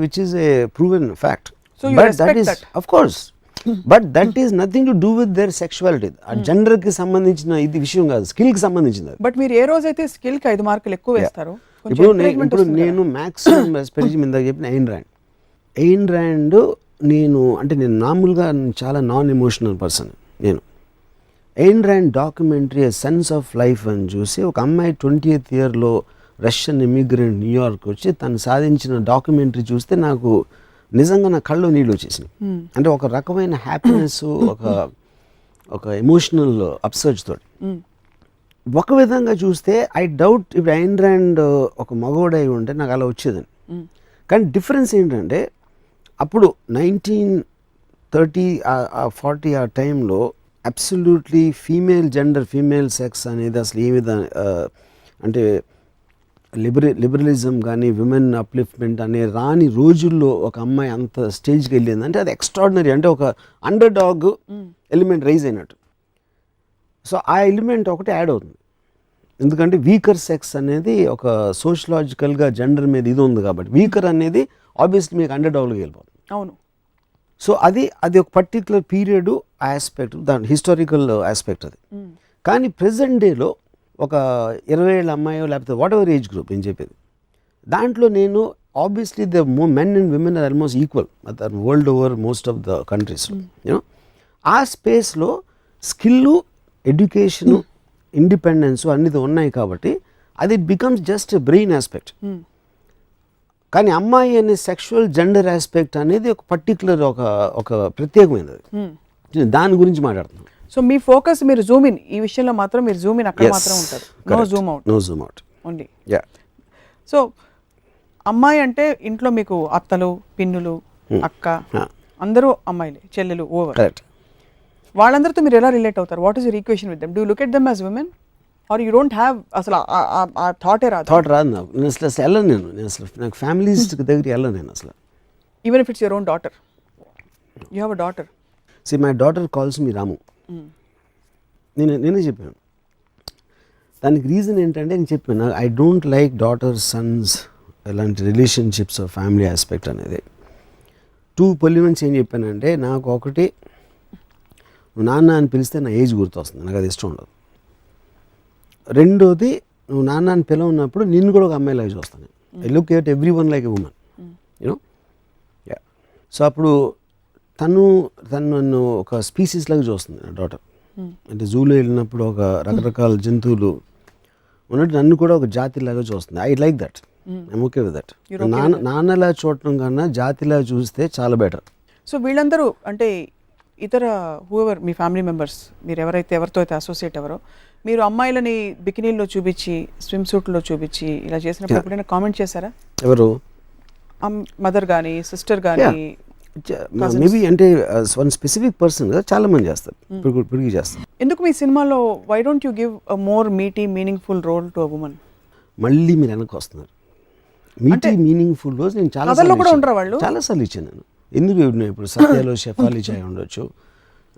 which is a proven fact. But that is of course, but that is nothing to do with their sexuality. ఆ జెండర్కి సంబంధించిన ఇది విషయం కాదు, స్కిల్కి సంబంధించింది. బట్ మీరు ఏ రోజైతే స్కిల్కి 5 మార్కులు ఎక్కువ వేస్తారో, ఇప్పుడు నేను మ్యాక్సిమం రెస్పెక్ట్ ఇందాక చెప్పిన ఎయిన్ ర్యాండ్ నేను మామూలుగా చాలా నాన్ ఎమోషనల్ పర్సన్. నేను Ayn Rand documentary sense of life అని చూసి ఒక అమ్మాయి 20th ఇయర్లో రష్యన్ ఇమిగ్రెంట్ న్యూయార్క్ వచ్చి తను సాధించిన డాక్యుమెంటరీ చూస్తే నాకు నిజంగా నా కళ్ళు నీళ్ళు వచ్చేసినాయి. అంటే ఒక రకమైన హ్యాపీనెస్, ఒక ఎమోషనల్ అప్సర్జ్ తోటి. ఒక విధంగా చూస్తే ఐ డౌట్ ఇప్పుడు ఎయిన్ ర్యాండ్ ఒక మగవాడై ఉంటే నాకు అలా వచ్చేదని. కానీ డిఫరెన్స్ ఏంటంటే అప్పుడు 1930 40 ఆ టైంలో అబ్సల్యూట్లీ ఫీమేల్ సెక్స్ అనేది అసలు ఏ విధంగా అంటే లిబరలిజం కానీ విమెన్ అప్లిఫ్ట్మెంట్ అనే రాని రోజుల్లో ఒక అమ్మాయి అంత స్టేజ్కి వెళ్ళింది అంటే అది ఎక్స్ట్రాడినరీ. అంటే ఒక అండర్ డాగ్ ఎలిమెంట్ రైజ్ అయినట్టు. సో ఆ ఎలిమెంట్ ఒకటి యాడ్ అవుతుంది, ఎందుకంటే వీకర్ సెక్స్ అనేది ఒక సోషలాజికల్గా జెండర్ మీద ఇది ఉంది కాబట్టి వీకర్ అనేది ఆబ్వియస్లీ మీకు అండర్ డాగ్లోకి వెళ్ళిపోతుంది. అవును. సో అది ఒక పర్టికులర్ పీరియడ్ ఆస్పెక్ట్, దాని హిస్టారికల్ ఆస్పెక్ట్ అది. కానీ ప్రెజెంట్ డేలో ఒక 20 ఏళ్ళ అమ్మాయో లేకపోతే వాట్ ఎవర్ ఏజ్ గ్రూప్ నేను చెప్పేది, దాంట్లో నేను obviously the men and women are almost equal world over most of the countries. You know ఆ స్పేస్లో స్కిల్, ఎడ్యుకేషను, ఇండిపెండెన్స్ అన్నీ ఉన్నాయి కాబట్టి అది బికమ్స్ జస్ట్ బ్రెయిన్ ఆస్పెక్ట్. కానీ అమ్మాయి అనే సెక్షువల్ జెండర్ ఆస్పెక్ట్ అనేది ఒక పర్టికులర్ ఒక ప్రత్యేకమైనది. దాని గురించి మాట్లాడుతున్నాను. సో మీ ఫోకస్ మీరు జూమ్ ఇన్ ఈ విషయంలో మాత్రం మీరు జూమ్ ఇన్ అక్కడ మాత్రం ఉంటారు, no zoom out only. So అమ్మాయి అంటే ఇంట్లో మీకు అత్తలు, పిన్నులు, అక్క అందరూ అమ్మాయిలే, చెల్లెలు ఓవర్. వాళ్ళందరితో మీరు ఎలా రిలేట్ అవుతారు? What is your equation with them? Do you look at them as women or you don't have అసలు ఆ థాటే రాదు? థాట్ రాదు నాకు. నేను అసలు వెళ్ళను, నేను అసలు నాకు ఫ్యామిలీస్ దగ్గరికి వెళ్ళను నేను అసలు. Even if it's your own daughter, you have a daughter. See my daughter calls me Ramu. నేనే చెప్పాను దానికి రీజన్ ఏంటంటే, నేను చెప్పాను I don't like daughter sons ఇలాంటి రిలేషన్షిప్స్ ఫ్యామిలీ ఆస్పెక్ట్ అనేది. 2 పొలిమెంట్స్ ఏం చెప్పానంటే, నాకు ఒకటి నువ్వు నాన్న అని పిలిస్తే నా ఏజ్ గుర్తొస్తుంది, నాకు అది ఇష్టం ఉండదు. రెండోది నువ్వు నాన్న అని పిలవన్నప్పుడు నిన్ను కూడా ఒక అమ్మాయిలాగా చూస్తాను. I look at every one like a women, you know. Yeah. So అప్పుడు తను నన్ను ఒక స్పీసీస్ లాగా చూస్తుంది నా డాటర్. అంటే జూలో వెళ్ళినప్పుడు ఒక రకరకాల జంతువులు ఉన్నట్టు నన్ను కూడా ఒక జాతిలాగా చూస్తుంది. I like that. I'm okay with that. నాన్నలా చూడటం కన్నా జాతిలా చూస్తే చాలా బెటర్. సో వీళ్ళందరూ అంటే ఇతర హూఎవర్ మీ ఫ్యామిలీ మెంబర్స్ మీరు ఎవరితో అయితే అసోసియేట్ ఎవరో మీరు అమ్మాయిలని బికినీల్లో చూపించి స్విమ్ సూట్లో చూపించి ఇలా చేసినప్పుడు ఎప్పుడైనా కామెంట్ చేశారా? ఎవరు? మదర్ కానీ సిస్టర్ కానీ? మేబీ అంటే వన్ స్పెసిఫిక్ పర్సన్ కదా, చాలా మంది చేస్తారు, ఇప్పటికీ చేస్తారు. ఎందుకు మీ సినిమాలో why don't you give a more meaty meaningful role to a woman? మళ్ళీ మీరు వెనక్కి వస్తున్నారు. మీటీ మీనింగ్ఫుల్ రోల్స్ నేను చాలాసార్లు ఇచ్చాను నేను. ఎందుకు ఇప్పుడు సత్యాలో షెఫాలి చాయ్ ఉండొచ్చు,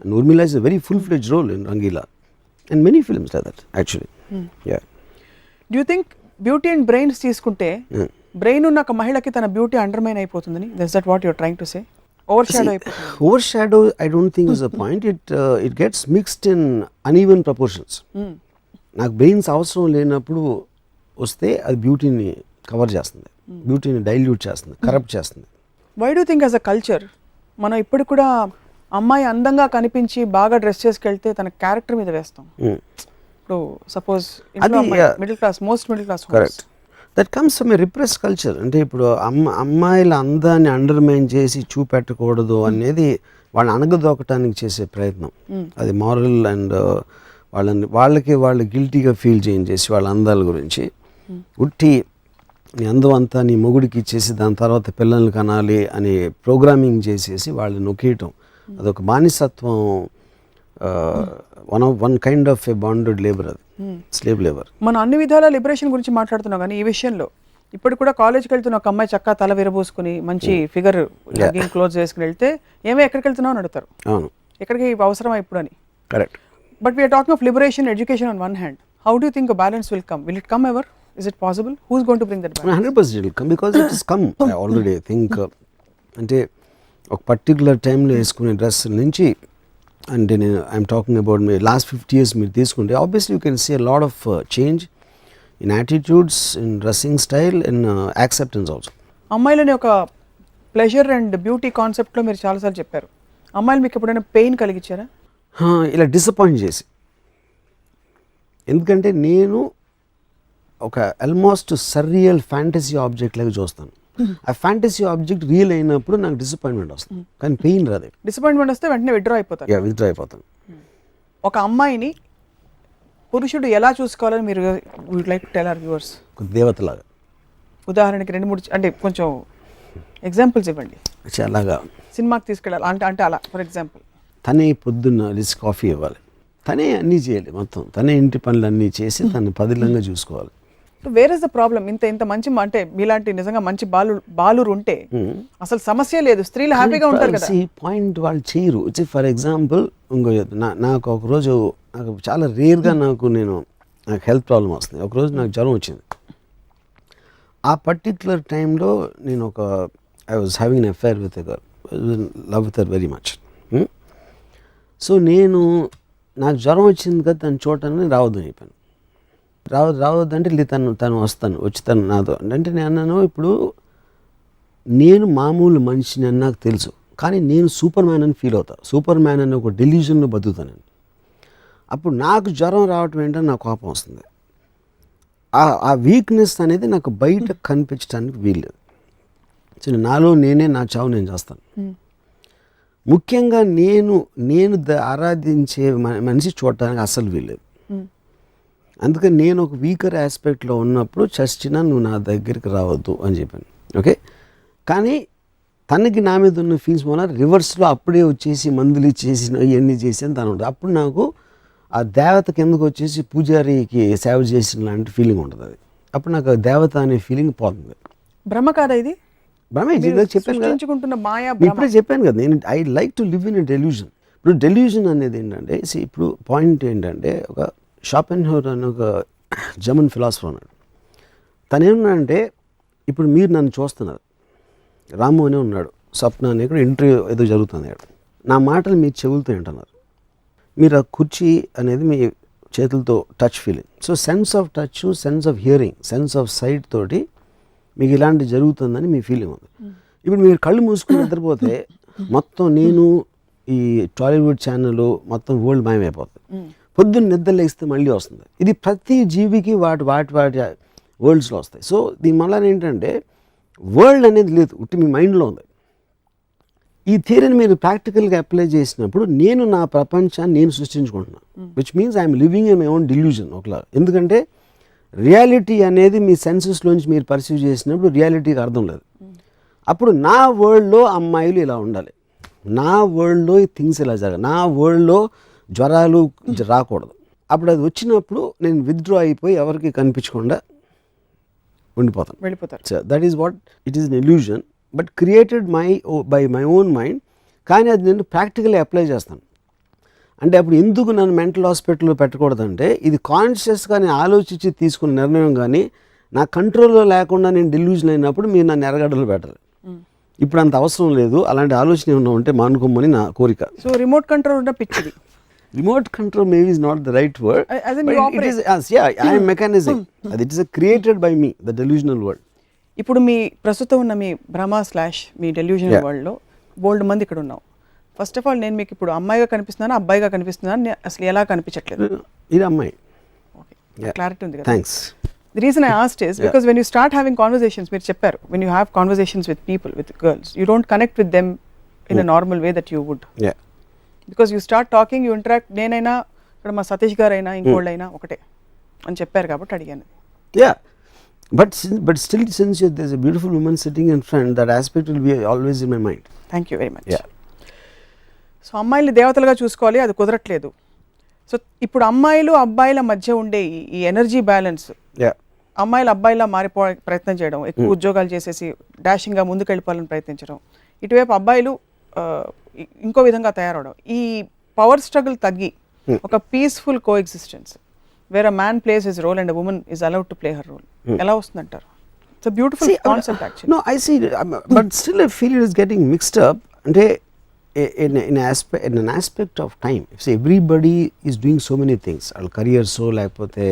and Urmila is a very full fledged role in Rangeela and many films like that actually. Do you think beauty and brains తీసుకుంటే బ్రెయిన్ ఉన్న ఒక మహిళకి తన బ్యూటీ అండర్మైన్ అయిపోతుందని? That's that what you are trying to say? Overshadow, I don't think is the point. It gets mixed in uneven proportions. నాకు బ్రెయిన్స్ అవసరం లేనప్పుడు వస్తే అది బ్యూటీని కవర్ చేస్తుంది, బ్యూటీని డైల్యూట్ చేస్తుంది, కరప్ట్ చేస్తుంది. Why do think as a culture మనం ఇప్పుడు కూడా అమ్మాయి అందంగా కనిపించి బాగా డ్రెస్ చేసుకెళ్తే తన క్యారెక్టర్ మీద వేస్తాం? ఇప్పుడు suppose middle class, most middle class, correct, that comes from A repress culture. అంటే ఇప్పుడు అమ్మాయిల అందాన్ని అండర్మైన్ చేసి చూపెట్టకూడదు అనేది వాళ్ళని అణగదొక్కటానికి చేసే ప్రయత్నం. అది మారల్ అండ్ వాళ్ళు గిల్టీగా ఫీల్ చేయించేసి వాళ్ళ అందాల గురించి ఉట్టి నీ అందం అంతా నీ మొగుడికి ఇచ్చేసి దాని తర్వాత పిల్లల్ని కనాలి అని ప్రోగ్రామింగ్ చేసేసి వాళ్ళని నొక్కేయటం, అదొక బానిసత్వం, one kind of A bonded labour, అది స్లేవ్ లేబర్. మనం అన్ని విధాల లిబరేషన్ గురించి మాట్లాడుతున్నాం కానీ ఈ విషయంలో ఇప్పుడు కూడా కాలేజ్కి వెళ్తున్న ఒక అమ్మాయి చక్కగా తల విరబోసుకుని మంచి ఫిగర్ క్లోజ్ వేసుకుని వెళ్తే ఏమో ఎక్కడికి వెళ్తున్నావు అని అడుగుతారు. అవును, ఎక్కడికి అవసరమా ఇప్పుడు అని. Correct. But we're talking of liberation, education on one hand. How do think balance will come? Will it come ever? Is it possible? Who's going to bring that balance? 100% it will come because it has come. I already think అంటే ఒక పర్టికులర్ టైంలో వేసుకునే డ్రెస్ నుంచి అంటే నేను ఐఎమ్ టాకింగ్ అబౌట్ మీ లాస్ట్ 50 years మీరు తీసుకుంటే obviously you can see a lot of change in attitudes, in dressing style, in acceptance also. అమ్మాయిలని ఒక ప్లెజర్ అండ్ బ్యూటీ కాన్సెప్ట్లో మీరు చాలాసార్లు చెప్పారు. అమ్మాయిలు మీకు ఎప్పుడైనా పెయిన్ కలిగించారా? ఇలా డిసప్పాయింట్ చేసి, ఎందుకంటే నేను ఒక ఆల్మోస్ట్ సర్రియల్ ఫ్యాంటసీ ఆబ్జెక్ట్ లాగా చూస్తాను. ఆ ఫ్యాంటసీ ఆబ్జెక్ట్ రియల్ అయినప్పుడు నాకు డిసప్పాయింట్మెంట్ వస్తుంది, కానీ పెయిన్ రాదు. డిసప్పాయింట్మెంట్ వస్తే వెంటనే విత్డ్రా అయిపోతాను. ఒక అమ్మాయిని పురుషుడు ఎలా చూసుకోవాలని మీరు would like to tell our viewers? ఒక దేవతలాగా. ఉదాహరణకి 2-3 అంటే కొంచెం ఎగ్జాంపుల్స్ ఇవ్వండి. అలాగా సినిమాకి తీసుకెళ్ళాలి అంటే అలా ఫర్ ఎగ్జాంపుల్ తనే పొద్దున్న లిస్ కాఫీ ఇవ్వాలి, తనే అన్నీ చేయాలి, మొత్తం తనే ఇంటి పనులు అన్నీ చేసి తను పదిలంగా చూసుకోవాలి. Where is the problem? ఇంత మంచి అంటే మీలాంటి నిజంగా మంచి బాలురు ఉంటే అసలు సమస్య లేదు, స్త్రీలు హ్యాపీగా ఉంటారు కదా. పాయింట్ వాళ్ళు చేయరు. ఫర్ ఎగ్జాంపుల్ ఇంకో నాకు ఒకరోజు నాకు చాలా రేర్గా నాకు హెల్త్ ప్రాబ్లం వస్తుంది. ఒకరోజు నాకు జ్వరం వచ్చింది. ఆ పర్టిక్యులర్ టైంలో నేను I was having an affair with a girl, love with her very much. So నాకు జ్వరం వచ్చింది కదా తను చూడటానికి రావద్దని చెప్పాను. రావద్దంటే తను వచ్చి తను నాతో అంటే నేను అన్నాను, ఇప్పుడు నేను మామూలు మనిషిని అని నాకు తెలుసు, కానీ నేను సూపర్ మ్యాన్ అని ఫీల్ అవుతాను. సూపర్ మ్యాన్ అని ఒక డెల్యూజన్లో బతుకుతాను. అప్పుడు నాకు జ్వరం రావటం ఏంటని నాకు కోపం వస్తుంది. ఆ వీక్నెస్ అనేది నాకు బయట కనిపించడానికి వీల్లేదు. సో నాలో నా చావు నేను చేస్తాను. ముఖ్యంగా నేను ఆరాధించే మనిషి చూడటానికి అస్సలు వీల్లేదు. అందుకని నేను ఒక వీకర్ ఆస్పెక్ట్లో ఉన్నప్పుడు చచ్చినా నువ్వు నా దగ్గరికి రావద్దు అని చెప్పాను. ఓకే, కానీ తనకి నా మీద ఉన్న ఫీల్స్ వల్ల రివర్స్లో అప్పుడే వచ్చేసి మందులు ఇచ్చేసిన ఇవన్నీ చేసాను తను ఉంటుంది. అప్పుడు నాకు ఆ దేవత కిందకు వచ్చేసి పూజారికి సేవ చేసిన లాంటి ఫీలింగ్ ఉంటుంది. అది అప్పుడు నాకు దేవత అనే ఫీలింగ్ పోతుంది. భ్రమ కాదా ఇది? భ్రమే, చెప్పాను కదా, ఇప్పుడే చెప్పాను కదా, నేను I like to live in a delusion. ఇప్పుడు డెల్యూజన్ అనేది ఏంటంటే ఇప్పుడు పాయింట్ ఏంటంటే ఒక షాపెన్హౌర్ అని ఒక జర్మన్ ఫిలాసఫర్ ఉన్నాడు. తను ఏమన్నాడంటే ఇప్పుడు మీరు నన్ను చూస్తున్నారు, రాము అనే ఉన్నాడు, స్వప్న అనే ఇక్కడ ఇంటర్వ్యూ ఏదో జరుగుతుంది, నా మాటలు మీ చెవులతో వింటున్నారు, మీరు ఆ కుర్చీ అనేది మీ చేతులతో touch feeling. So sense of touch, sense of hearing, sense of sight తోటి మీకు ఇలాంటి జరుగుతుందని మీ ఫీలింగ్ ఉంది. ఇప్పుడు మీరు కళ్ళు మూసుకుని నిద్రపోతే మొత్తం నేను ఈ టాలీవుడ్ ఛానల్ మొత్తం వరల్డ్ మాయమైపోతుంది. పొద్దున్న నిద్ర లేస్తే మళ్ళీ వస్తుంది. ఇది ప్రతి జీవికి వాటి వరల్డ్స్లో వస్తాయి. సో దీని వల్ల ఏంటంటే వరల్డ్ అనేది లేదు, ఉట్టి మీ మైండ్లో ఉంది. ఈ థియరీని మీరు ప్రాక్టికల్గా అప్లై చేసినప్పుడు నేను నా ప్రపంచాన్ని నేను సృష్టించుకుంటున్నాను, which means I'm living in my own delusion ఒకలా. ఎందుకంటే రియాలిటీ అనేది మీ సెన్సెస్లోంచి మీరు పర్సీవ్ చేసినప్పుడు రియాలిటీకి అర్థం లేదు. అప్పుడు నా వరల్డ్లో అమ్మాయిలు ఇలా ఉండాలి, నా వరల్డ్లో థింగ్స్ ఇలా జరగాలి, నా వరల్డ్లో జ్వరాలు రాకూడదు. అప్పుడు అది వచ్చినప్పుడు నేను విత్డ్రా అయిపోయి ఎవరికి కనిపించకుండా ఉండిపోతాను, వెళ్ళిపోతారు. So that is what it is an illusion but created by my own mind. కానీ అది నేను ప్రాక్టికల్లీ అప్లై చేస్తాను. అంటే అప్పుడు ఎందుకు నన్ను మెంటల్ హాస్పిటల్లో పెట్టకూడదంటే ఇది కాన్షియస్గా నేను ఆలోచించి తీసుకున్న నిర్ణయం, కానీ నా కంట్రోల్లో లేకుండా నేను డెల్యూజన్ అయినప్పుడు మీరు నన్ను ఎరగడలు పెట్టాలి. ఇప్పుడు అంత అవసరం లేదు, అలాంటి ఆలోచన ఏమన్నా ఉంటే మానుకోమని నా కోరిక. సో రిమోట్ కంట్రోల్ ఉన్న పిచ్చిది. Remote control maybe is not the right word, As in but you it is, I am mechanism. It is created by me, the delusional world. ఇప్పుడు మీ ప్రస్తుతం ఉన్న మీ భ్రమ / మీ డెల్యూజనల్ వరల్డ్లో బోల్డ్ మంది ఇక్కడ ఉన్నాం. ఫస్ట్ ఆఫ్ ఆల్ నేను మీకు ఇప్పుడు అమ్మాయిగా కనిపిస్తున్నాను, అబ్బాయిగా కనిపిస్తున్నాను, అసలు ఎలా కనిపించట్లేదు? ఇది అమ్మాయి. ఓకే, క్లారిటీ ఉంది కదా. Thanks. The reason I asked is because when you start having conversations, మీరు చెప్పారు, when you have conversations with people, with girls, you don't connect with them in a normal way that you would. Yeah. Because you start talking, you interact. నేనైనా ఇక్కడ మా సతీష్ గారు అయినా ఇంకోళ్ళైనా ఒకటే అని చెప్పారు కాబట్టి అడిగాను. Yeah. But still, since there's a beautiful woman sitting in front, that aspect will be always in my mind. Thank you very much. Yeah. So అమ్మాయిల్ని దేవతలుగా చూసుకోవాలి, అది కుదరట్లేదు. సో ఇప్పుడు అమ్మాయిలు అబ్బాయిల మధ్య ఉండే ఈ ఎనర్జీ బ్యాలెన్స్, అమ్మాయిలు అబ్బాయిలా మారిపో ప్రయత్నం చేయడం, ఎక్కువ ఉద్యోగాలు చేసేసి డాషింగ్గా ముందుకు వెళ్ళిపోవాలని ప్రయత్నించడం, ఇటువైపు అబ్బాయిలు ఇంకో విధంగా తయారవడం, ఈ పవర్ స్ట్రగుల్ తగ్గి ఒక peaceful coexistence where a man plays his role and a woman is allowed to play her role ఎలా వస్తుందంటారు? It's a beautiful concept actually. No, I see, but still I feel it is getting mixed up. అంటే in an aspect of time, see everybody is doing so many things, వాళ్ళ careers లేకపోతే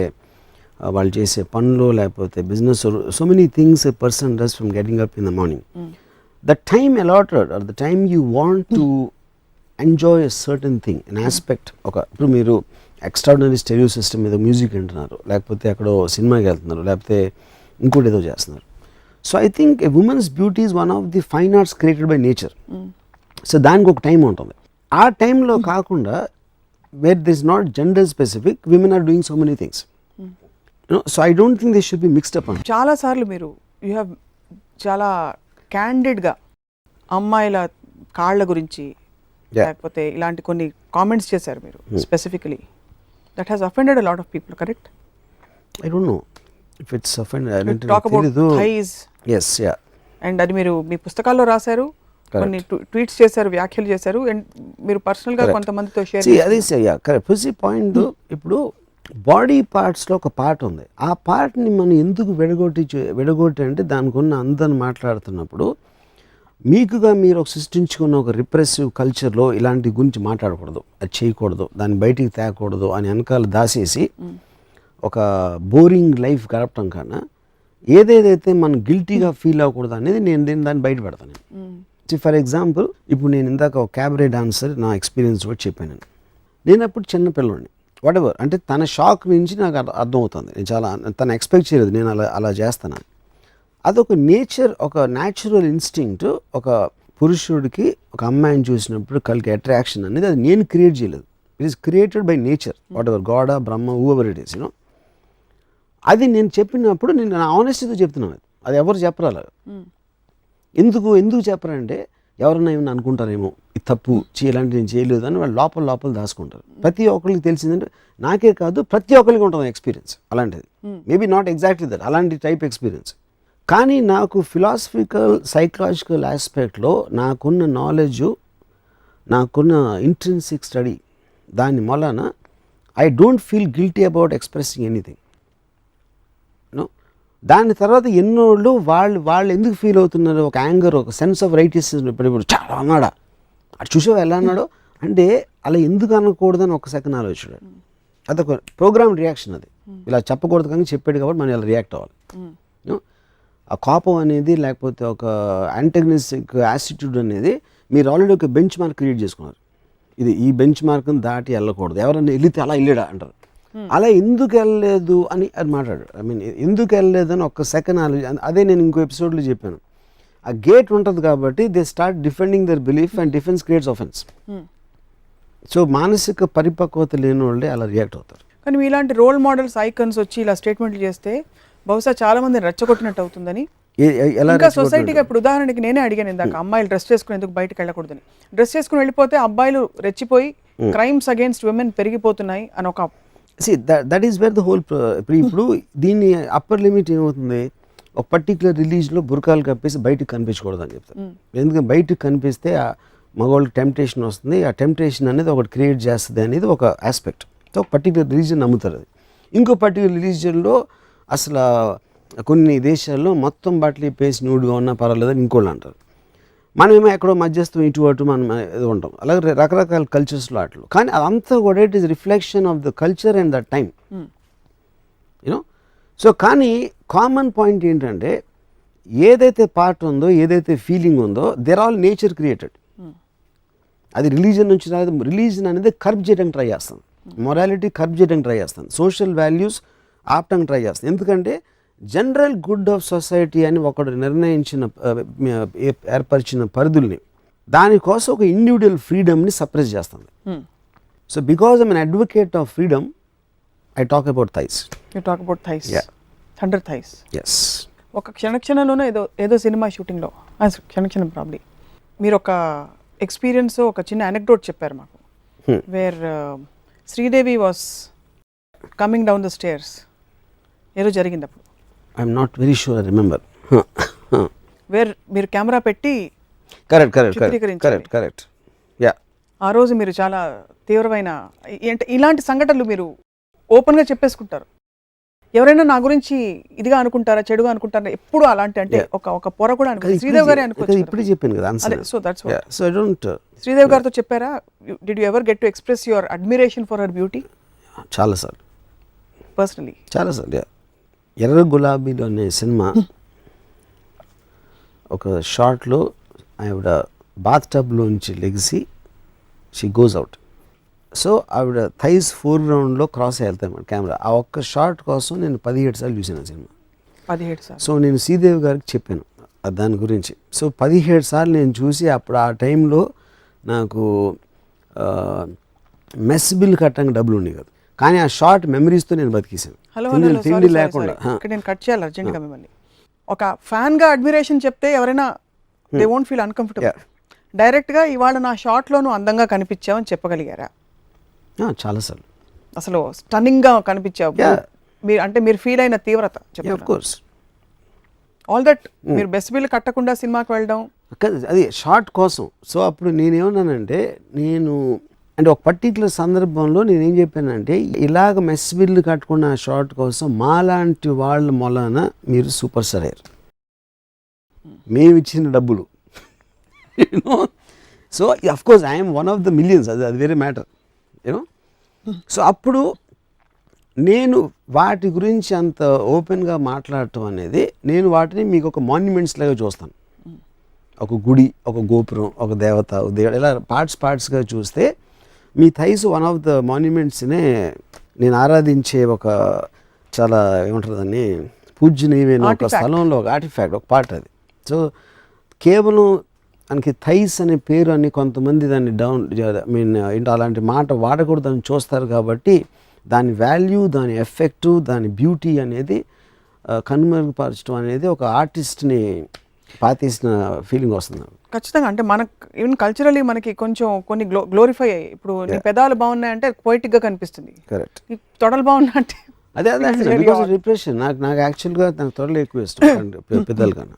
వాళ్ళు చేసే పనులు లేకపోతే business, so many things a person does from getting up in the morning. The time allotted or the time you want to enjoy a certain thing, an aspect, okay, ఇప్పుడు మీరు ఎక్స్ట్రాడినరీ స్టెరియో సిస్టమ్ మీద మ్యూజిక్ వింటున్నారు, లేకపోతే అక్కడ సినిమాకి వెళ్తున్నారు, లేకపోతే ఇంకోటి ఏదో చేస్తున్నారు. So I think a women's beauty is one of the fine arts created by nature. So దానికి ఒక టైం ఉంటుంది. ఆ టైంలో కాకుండా where this not gender specific, women are doing so many things. So I don't think this should be mixed up. చాలాసార్లు మీరు యూ హ్యావ్ చాలా క్యాండిడ్గా అమ్మాయిల కాళ్ళ గురించి లేకపోతే ఇలాంటి కొన్ని కామెంట్స్ చేశారు మీరు specifically. That has offended a lot of people, correct? I don't know if it's offended. Talk about thighs. yes, yeah. And అది మీరు మీ పుస్తకాల్లో రాశారు, కొన్ని ట్వీట్స్ చేశారు, వ్యాఖ్యలు చేశారు, అండ్ మీరు పర్సనల్గా కొంతమందితో షేర్ చేశారు. Correct point. ఇప్పుడు బాడీ పార్ట్స్లో ఒక పార్ట్ ఉంది, ఆ పార్ట్ని మనం ఎందుకు విడగొట్టి అంటే దానికి ఉన్న అందరిని మాట్లాడుతున్నప్పుడు మీకుగా మీరు ఒక సృష్టించుకున్న ఒక రిప్రెసివ్ కల్చర్లో ఇలాంటి గురించి మాట్లాడకూడదు, అది చేయకూడదు, దాన్ని బయటికి తేకూడదు అని వెనకాల దాసేసి ఒక బోరింగ్ లైఫ్ గడపటం కన్నా ఏదేదైతే మనం గిల్టీగా ఫీల్ అవ్వకూడదు అనేది నేను దాన్ని బయట పెడతాను. ఫర్ ఎగ్జాంపుల్, ఇప్పుడు నేను ఇందాక ఒక క్యాబరే డాన్సర్ నా ఎక్స్పీరియన్స్ కూడా చెప్పాను. నేను అప్పుడు చిన్న పిల్లోడిని, వాట్ ఎవర్, అంటే తన షాక్ నుంచి నాకు అర్థమవుతుంది, నేను చాలా తను ఎక్స్పెక్ట్ చేయలేదు నేను అలా చేస్తాను. అదొక నేచర్, ఒక న్యాచురల్ ఇన్స్టింక్ట్. ఒక పురుషుడికి ఒక అమ్మాయిని చూసినప్పుడు కలిగే అట్రాక్షన్ అనేది అది నేను క్రియేట్ చేయలేదు, it is created by nature, what ever, God, Brahma, whoever it is, you know. అది నేను చెప్పినప్పుడు నేను నా ఆనెస్టీతో చెప్తున్నాను, అది ఎవరు చెప్పరు అలాగా. ఎందుకు చెప్పరంటే ఎవరన్నా ఏమన్నా అనుకుంటారేమో, ఇది తప్పు, ఇలాంటి నేను చేయలేదు అని వాళ్ళు లోపల దాచుకుంటారు. ప్రతి ఒక్కరికి తెలిసిందంటే, నాకే కాదు ప్రతి ఒక్కరికి ఉంటుంది ఎక్స్పీరియన్స్ అలాంటిది, మేబీ నాట్ ఎగ్జాక్ట్లీ దట్, అలాంటి టైప్ ఎక్స్పీరియన్స్. కానీ నాకు ఫిలాసఫికల్ సైకలాజికల్ ఆస్పెక్ట్లో నాకున్న నాలెడ్జు, నాకున్న ఇంట్రిన్సిక్ స్టడీ, దాని వలన I don't feel guilty about expressing anything. దాని తర్వాత ఎన్నోళ్ళు వాళ్ళు ఎందుకు ఫీల్ అవుతున్నారు, ఒక యాంగర్, ఒక సెన్స్ ఆఫ్ రైటిస్నెస్. ఇప్పుడు చాలా అన్నాడా, అటు చూసావు ఎలా అన్నాడో అంటే అలా ఎందుకు అనకూడదని ఒక సెకండ్ ఆలోచించాడు. అదొక ప్రోగ్రామ్ రియాక్షన్, అది ఇలా చెప్పకూడదు కానీ చెప్పాడు కాబట్టి మనం ఇలా రియాక్ట్ అవ్వాలి. ఆ కోపం అనేది లేకపోతే ఒక యాంటగనిస్టిక్ యాటిట్యూడ్ అనేది మీరు ఆల్రెడీ ఒక బెంచ్ మార్క్ క్రియేట్ చేసుకున్నారు, ఇది ఈ బెంచ్ మార్క్ని దాటి వెళ్ళకూడదు, ఎవరైనా వెళితే అలా వెళ్ళాడా అంటారు. అలా ఎందుకు వెళ్ళలేదు అని అది మాట్లాడాడు. ఐ మీన్ ఎందుకు వెళ్ళలేదు అని ఒక్క సెకండ్ ఆలోచన. అదే నేను ఇంకో ఎపిసోడ్లో చెప్పాను. ఆ గేట్ ఉంటుంది కాబట్టి they start defending there belief and defence creates offence. So మానసిక పరిపక్వత లేని వాళ్ళే అలా రియాక్ట్ అవుతారు. కానీ మీలాంటి రోల్ మోడల్స్ ఐకన్స్ వచ్చి ఇలా స్టేట్మెంట్లు చేస్తే బహుశా చాలా మంది రెచ్చగొట్టినట్టు అవుతుందని. ఎలా ఇంకా సొసైటీగా ఇప్పుడు ఉదాహరణకి నేనే అడిగాను ఇందాక, అమ్మాయిలు డ్రెస్ చేసుకుని ఎందుకు బయటకు వెళ్ళకూడదని. డ్రెస్ చేసుకుని వెళ్ళిపోతే అబ్బాయిలు రెచ్చిపోయి క్రైమ్స్ అగేన్స్ట్ విమెన్ పెరిగిపోతున్నాయి అని ఒక that is where the whole. ఇప్పుడు దీన్ని అప్పర్ లిమిట్ ఏమవుతుంది, ఒక పర్టికులర్ రిలీజ్లో బురకాలు కప్పేసి బయటకు కనిపించకూడదు అని చెప్తారు. ఎందుకంటే బయటకు కనిపిస్తే ఆ మగవాళ్ళకి టెంప్టేషన్ వస్తుంది, ఆ టెంప్టేషన్ అనేది ఒకటి క్రియేట్ చేస్తుంది అనేది ఒక ఆస్పెక్ట్. సో ఒక పర్టికులర్ రిలీజన్ నమ్ముతారు అది. ఇంకో పర్టికులర్ రిలీజన్లో అసలు కొన్ని దేశాల్లో మొత్తం బట్టలు ఇప్పేసి న్యూడ్గా ఉన్నా పర్వాలేదని ఇంకోళ్ళు అంటారు. మనమేమో ఎక్కడో మధ్యస్థం ఇటు అటు మనం ఏదో ఉంటాం. అలాగే రకరకాల కల్చర్స్లో అట్లు. కానీ అదంతా కూడా it is reflection of the culture and the time, you know. So కానీ కామన్ పాయింట్ ఏంటంటే ఏదైతే పార్ట్ ఉందో, ఏదైతే ఫీలింగ్ ఉందో, దేర్ ఆల్ నేచర్ క్రియేటెడ్. అది రిలీజన్ నుంచి రాదు. రిలీజన్ అనేది కర్బ్ చేయడానికి ట్రై చేస్తాం, మొరాలిటీ కర్బ్ చేయడానికి ట్రై చేస్తాం, సోషల్ వాల్యూస్ ఆపడానికి ట్రై చేస్తాం. ఎందుకంటే జనరల్ గుడ్ ఆఫ్ సొసైటీ అని ఒకడు నిర్ణయించిన ఏర్పరిచిన పరిధుల్ని, దానికోసం ఒక ఇండివిజువల్ ఫ్రీడమ్ని సప్రెస్ చేస్తుంది. So because I'm an advocate of freedom, I talk about thighs. You talk about thighs, thunder thighs. Yes. ఒక క్షణక్షణంలోనే ఏదో సినిమా షూటింగ్లో క్షణక్షణం ప్రాబ్లీ మీరు ఒక ఎక్స్పీరియన్స్, ఒక చిన్న అనెక్డోట్ చెప్పారు మాకు. Where Sridevi was coming down the stairs, ఏదో జరిగింది అప్పుడు. I'm not very sure, I remember. Where మీరు కెమెరా పెట్టి కరెక్ట్. యా, ఆ రోజు మీరు చాలా తీవ్రమైన ఇలాంటి సంఘటనలు మీరు ఓపెన్గా చెప్పేసుకుంటారు. ఎవరైనా నా గురించి ఇదిగా అనుకుంటారా, చెడుగా అనుకుంటారా, ఎప్పుడు అలాంటి అంటే ఒక పొర కూడా అనుకుంటారు. శ్రీదేవి గారే అనుకోవచ్చు. ఇప్పుడే చెప్పాను కదా answer. So that's what. So I don't. Sridevi గారితో చెప్పారా, did you ever get to express your admiration for her beauty? చాలాసార్లు, పర్సనలీ చాలాసార్లు. ఎర్ర గులాబీలో అనే సినిమా ఒక షార్ట్లో ఆవిడ బాత్ టబ్లోంచి లెగిసి షీ గోస్ అవుట్. సో ఆవిడ థైస్ ఫోర్గ్రౌండ్లో క్రాస్ వెళ్తాయి కెమెరా. ఆ ఒక్క షార్ట్ కోసం నేను 17 సార్లు చూసాను ఆ సినిమా. 17 సార్లు. సో నేను శ్రీదేవి గారికి చెప్పాను దాని గురించి. సో 17 సార్లు నేను చూసి అప్పుడు ఆ టైంలో నాకు మెస్ బిల్ కట్టడానికి డబ్బులు ఉండేవి కదా. కానీ ఆ షార్ట్ మెమరీస్తో నేను బతికేసాను. తిండి లేకుండా. ఇక్కడ నేను కట్ చేయాలి అర్జెంట్గా మిమ్మల్ని. ఒక ఫ్యాన్గా అడ్మిరేషన్ చెప్తే ఎవరైనా దే వోంట్ ఫీల్ అన్కంఫర్టబుల్. డైరెక్ట్గా ఇవాళ నా షార్ట్లోనూ అందంగా కనిపించావని చెప్పగలిగారా? చాలాసార్లు. అసలు స్టన్నింగ్గా కనిపించావు మీరు, అంటే మీరు ఫీల్ అయిన తీవ్రత చెప్పండి. ఆల్ దట్ మీరు బెస్ట్ బిల్ కట్టకుండా సినిమాకి వెళ్ళడం అది షార్ట్ కోసం. సో అప్పుడు నేనేమన్నానంటే, అంటే ఒక పర్టికులర్ సందర్భంలో నేనేం చెప్పానంటే, ఇలాగ మెస్ బిల్లు కట్టుకున్న షార్ట్ కోసం మాలాంటి వాళ్ళ మొలన మీరు సూపర్ స్టార్ అయ్యారు, మేము ఇచ్చిన డబ్బులు. So of course I'm one of the millions, అది వేరే మ్యాటర్, యూనో. సో అప్పుడు నేను వాటి గురించి అంత ఓపెన్గా మాట్లాడటం అనేది, నేను వాటిని మీకు ఒక మాన్యుమెంట్స్ లాగా చూస్తాను. ఒక గుడి, ఒక గోపురం, ఒక దేవత, దేవుడు, ఇలా పార్ట్స్గా చూస్తే మీ థైస్ వన్ ఆఫ్ ద మాన్యుమెంట్స్నే నేను ఆరాధించే ఒక చాలా ఏమంటారు దాన్ని, పూజ్యనీయమైన ఒక స్థలంలో ఒక ఆర్టిఫాక్ట్, ఒక పార్ట్ అది. సో కేవలం దానికి థైస్ అనే పేరు అని కొంతమంది దాన్ని ఏంటో అలాంటి మాట వాడకూడదని చూస్తారు. కాబట్టి దాని వాల్యూ, దాని ఎఫెక్టు, దాని బ్యూటీ అనేది కనుమరుగుపరచడం అనేది ఒక ఆర్టిస్ట్ని పాతేసిన ఫీలింగ్ వస్తుంది. ఖచ్చితంగా. అంటే మనకు ఈవెన్ కల్చరలీ మనకి కొంచెం కొన్ని గ్లోరిఫై అయ్యాయి. ఇప్పుడు నీ పెదాలు బాగున్నాయంటే పోయిటిక్గా కనిపిస్తుంది. కరెక్ట్. ఈ తొడలు బాగున్నా అంటే అదే బికాస్ రిప్రెషన్. నాకు యాక్చువల్గా నాకు తొడలు ఎక్కువ ఇష్టం పెద్దల కన్నా.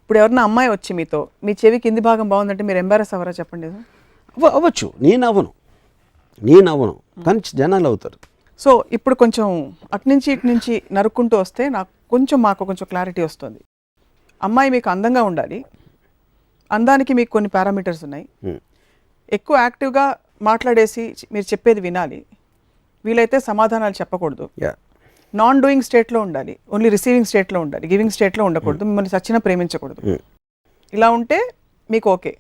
ఇప్పుడు ఎవరన్నా అమ్మాయి వచ్చి మీతో మీ చెవి కింది భాగం బాగుందంటే మీరు ఎంబారస్ అవ్వరా? చెప్పండి. అవ్వచ్చు. నేను అవ్వను కానీ జనాలు అవుతారు. సో ఇప్పుడు కొంచెం అటు నుంచి నరుక్కుంటూ వస్తే మాకు కొంచెం క్లారిటీ వస్తుంది. అమ్మాయి మీకు అందంగా ఉండాలి, అందానికి మీకు కొన్ని పారామీటర్స్ ఉన్నాయి. ఎక్కువ యాక్టివ్గా మాట్లాడేసి మీరు చెప్పేది వినాలి, వీలైతే సమాధానాలు చెప్పకూడదు, నాన్ డూయింగ్ స్టేట్లో ఉండాలి, ఓన్లీ రిసీవింగ్ స్టేట్లో ఉండాలి, గివింగ్ స్టేట్లో ఉండకూడదు, మిమ్మల్ని చచ్చినా ప్రేమించకూడదు. ఇలా ఉంటే మీకు okay.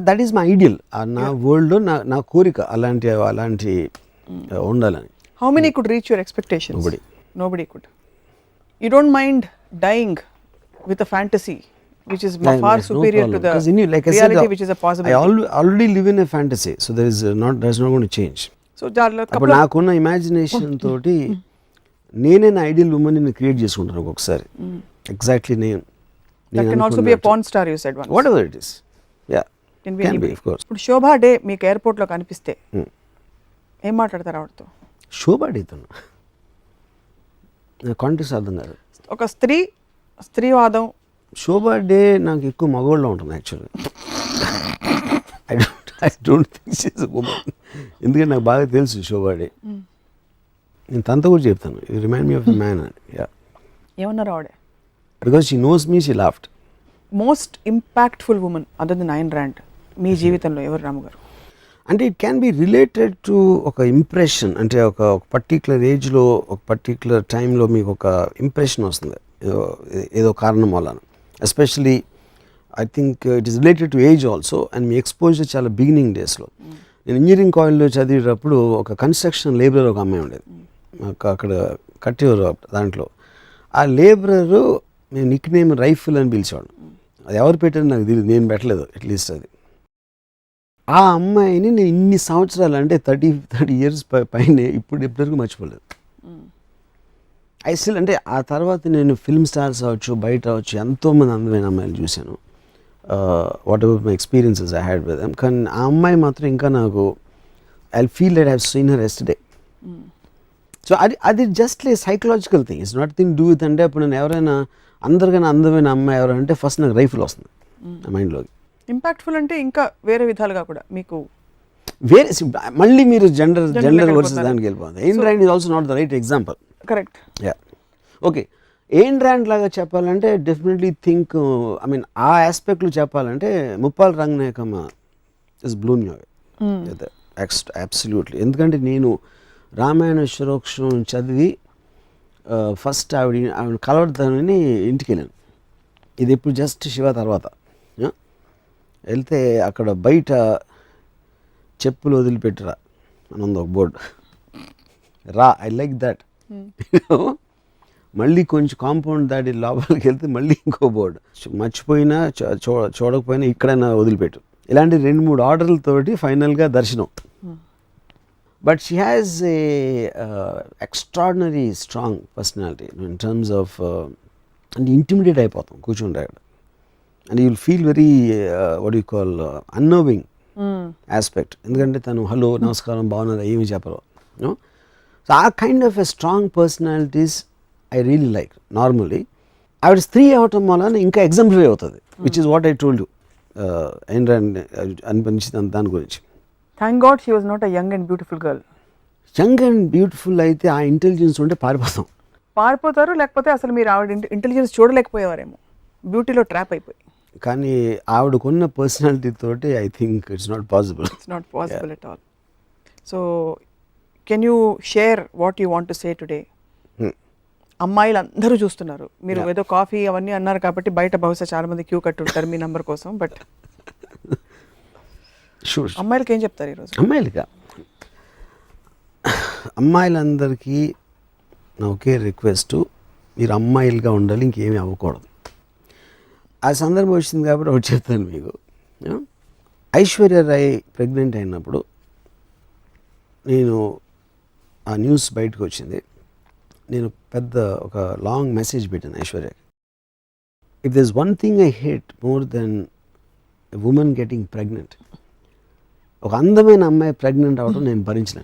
That is my ideal. నా వరల్డ్లో నా కోరిక అలాంటి ఉండాలని. How many could reach your expectations? Nobody. Nobody could. You don't mind dying with a fantasy which is Yeah, far there's no superior to problem. the 'Cause like I reality said, which is a I possibility. already live in a fantasy, so that's not going to change. So దానిలో అప్పుడు couple of, నాకున్న ఇమాజినేషన్ తోటి నేనే నా ఐడియల్ ఉమెన్ ని క్రియేట్ చేసుకుంటాను ఒక్కొక్కసారి. Exactly that can also be a porn star, you said once. What ever it is. Yeah Can be can be, anybody. of course. ఇప్పుడు శోభా డే మీకు ఎయిర్పోర్ట్ లో కనిపిస్తే ఏం మాట్లాడతారు ఆవిడతో? శోభాడితను కాంటెక్స్ట్ అర్థం కాదు. ఒక స్త్రీవాదం. శోభా డే నాకు ఎక్కువ మగవాళ్ళలో ఉంటుంది actually. I don't think she's a woman. ఎందుకంటే నాకు బాగా తెలుసు శోభా డే. నేను తనతో కూడా చెప్తాను, you remind me of a man అని. యా, ఏమన్నారు ఆవిడ? Because she knows me, she laughed. Most impactful women other than Ayn Rand మీ జీవితంలో ఎవరు రాము గారు? అంటే it can be related to ఒక ఇంప్రెషన్. అంటే ఒక పర్టిక్యులర్ ఏజ్లో ఒక పర్టిక్యులర్ టైంలో మీకు ఒక ఇంప్రెషన్ వస్తుంది ఏదో కారణం వలన. Especially I think it is related to age also and me exposure చాలా బిగినింగ్ డేస్లో. నేను ఇంజనీరింగ్ కాలేజ్లో చదివేటప్పుడు ఒక కన్స్ట్రక్షన్ లేబరర్ ఒక అమ్మాయి ఉండేది మాకు అక్కడ కట్టేవారు దాంట్లో. ఆ లేబరరు మేము నిక్ నేమ్ రైఫిల్ అని పిలిచేవాడు. అది ఎవరు పెట్టారో నాకు తెలియదు, నేను పెట్టలేదు అట్లీస్ట్ అది. ఆ అమ్మాయిని నేను ఇన్ని సంవత్సరాలు అంటే 30 ఇయర్స్ పైన ఇప్పటివరకు మర్చిపోలేదు. ఐ స్టిల్ అంటే ఆ తర్వాత నేను ఫిల్మ్ స్టార్స్ అవ్వచ్చు, బయట అవ్వచ్చు, ఎంతోమంది అందమైన అమ్మాయిలు చూశాను. What ever my experiences I had with them. కానీ ఆ అమ్మాయి మాత్రం ఇంకా నాకు I feel that I have seen her yesterday. So అది జస్ట్ లే psychological thing, it's not thing do with. అంటే ఇప్పుడు నేను ఎవరైనా అందరికన్నా అందమైన అమ్మాయి ఎవరంటే ఫస్ట్ నాకు రైఫిల్ వస్తుంది నా మైండ్లోకి. ఇంపాక్ట్ఫుల్ అంటే ఇంకా వేరే విధాలుగా కూడా మీకు వేరే మళ్ళీ మీరు జెండర్ వర్సెస్ వెళ్ళిపోతారు. దానికి వెళ్ళిపోతుంది. ఎయిన్ rand is also not the right example. Correct. Yeah, okay. ఎయిన్ rand లాగా చెప్పాలంటే డెఫినెట్లీ థింక్ ఐ మీన్ ఆ ఆస్పెక్ట్లో చెప్పాలంటే Muppala Ranganayakamma is Bloom you absolutely. ఎందుకంటే నేను రామాయణ శిరోక్షం చదివి ఫస్ట్ ఆవిడ కలవడతానని ఇంటికి వెళ్ళాను. ఇది ఇప్పుడు జస్ట్ శివ తర్వాత వెళ్తే అక్కడ బయట చెప్పులు వదిలిపెట్టురా అని ఉంది ఒక బోర్డు. రా, ఐ లైక్ దట్. మళ్ళీ కొంచెం కాంపౌండ్ దాటి లోపలికి వెళ్తే మళ్ళీ ఇంకో బోర్డు. మర్చిపోయినా చూడకపోయినా ఇక్కడైనా వదిలిపెట్టు. ఇలాంటి 2-3 ఆర్డర్లతోటి ఫైనల్గా దర్శనం. But she has a extraordinary strong personality in terms of అంటే ఇంటిమిడియేట్ అయిపోతాం కూర్చుంటే అక్కడ. And you will feel very what you call unnerving aspect. ఎందుకంటే తను హలో నమస్కారం బాగున్నారా ఏమి చెప్పరు. So a kind of a strong personalities I really like. Normally ఆవిడ స్త్రీ అవటం వలన ఇంకా ఎగ్జాంపుల్ అవుతుంది, which is what I told you అనిపించింది దాని గురించి. Thank God she was not a young and beautiful girl. Young and beautiful అయితే ఆ ఇంటెలిజెన్స్ ఉంటే పారిపోతారు, లేకపోతే అసలు మీరు ఆవిడ ఇంటెలిజెన్స్ చూడలేకపోయేవారేమో, బ్యూటీలో ట్రాప్ అయిపోయి. కానీ ఆవిడకున్న పర్సనాలిటీ తోటి I think it's not possible. It's not possible at all. So can you share what you want to say today? అమ్మాయిలు అందరూ చూస్తున్నారు, మీరు ఏదో కాఫీ అవన్నీ అన్నారు కాబట్టి బయట బహుశా చాలా మంది క్యూ కట్టుంటారు మీ నంబర్ కోసం. బట్ షూర్, అమ్మాయిలకి ఏం చెప్తారు ఈరోజు? అమ్మాయిలందరికీ నా ఒకే రిక్వెస్ట్, మీరు అమ్మాయిలుగా ఉండాలి, ఇంకేమీ అవ్వకూడదు. ఆ సందర్భం వచ్చింది కాబట్టి ఒకటి చెప్తాను మీకు. ఐశ్వర్య రాయ్ ప్రెగ్నెంట్ అయినప్పుడు నేను ఆ న్యూస్ బయటకు వచ్చింది. నేను పెద్ద ఒక లాంగ్ మెసేజ్ పెట్టాను ఐశ్వర్యకి. If this one thing I hate more than a women getting pregnant, ఒక అందమైన అమ్మాయి ప్రెగ్నెంట్ అవ్వడం నేను భరించలేను.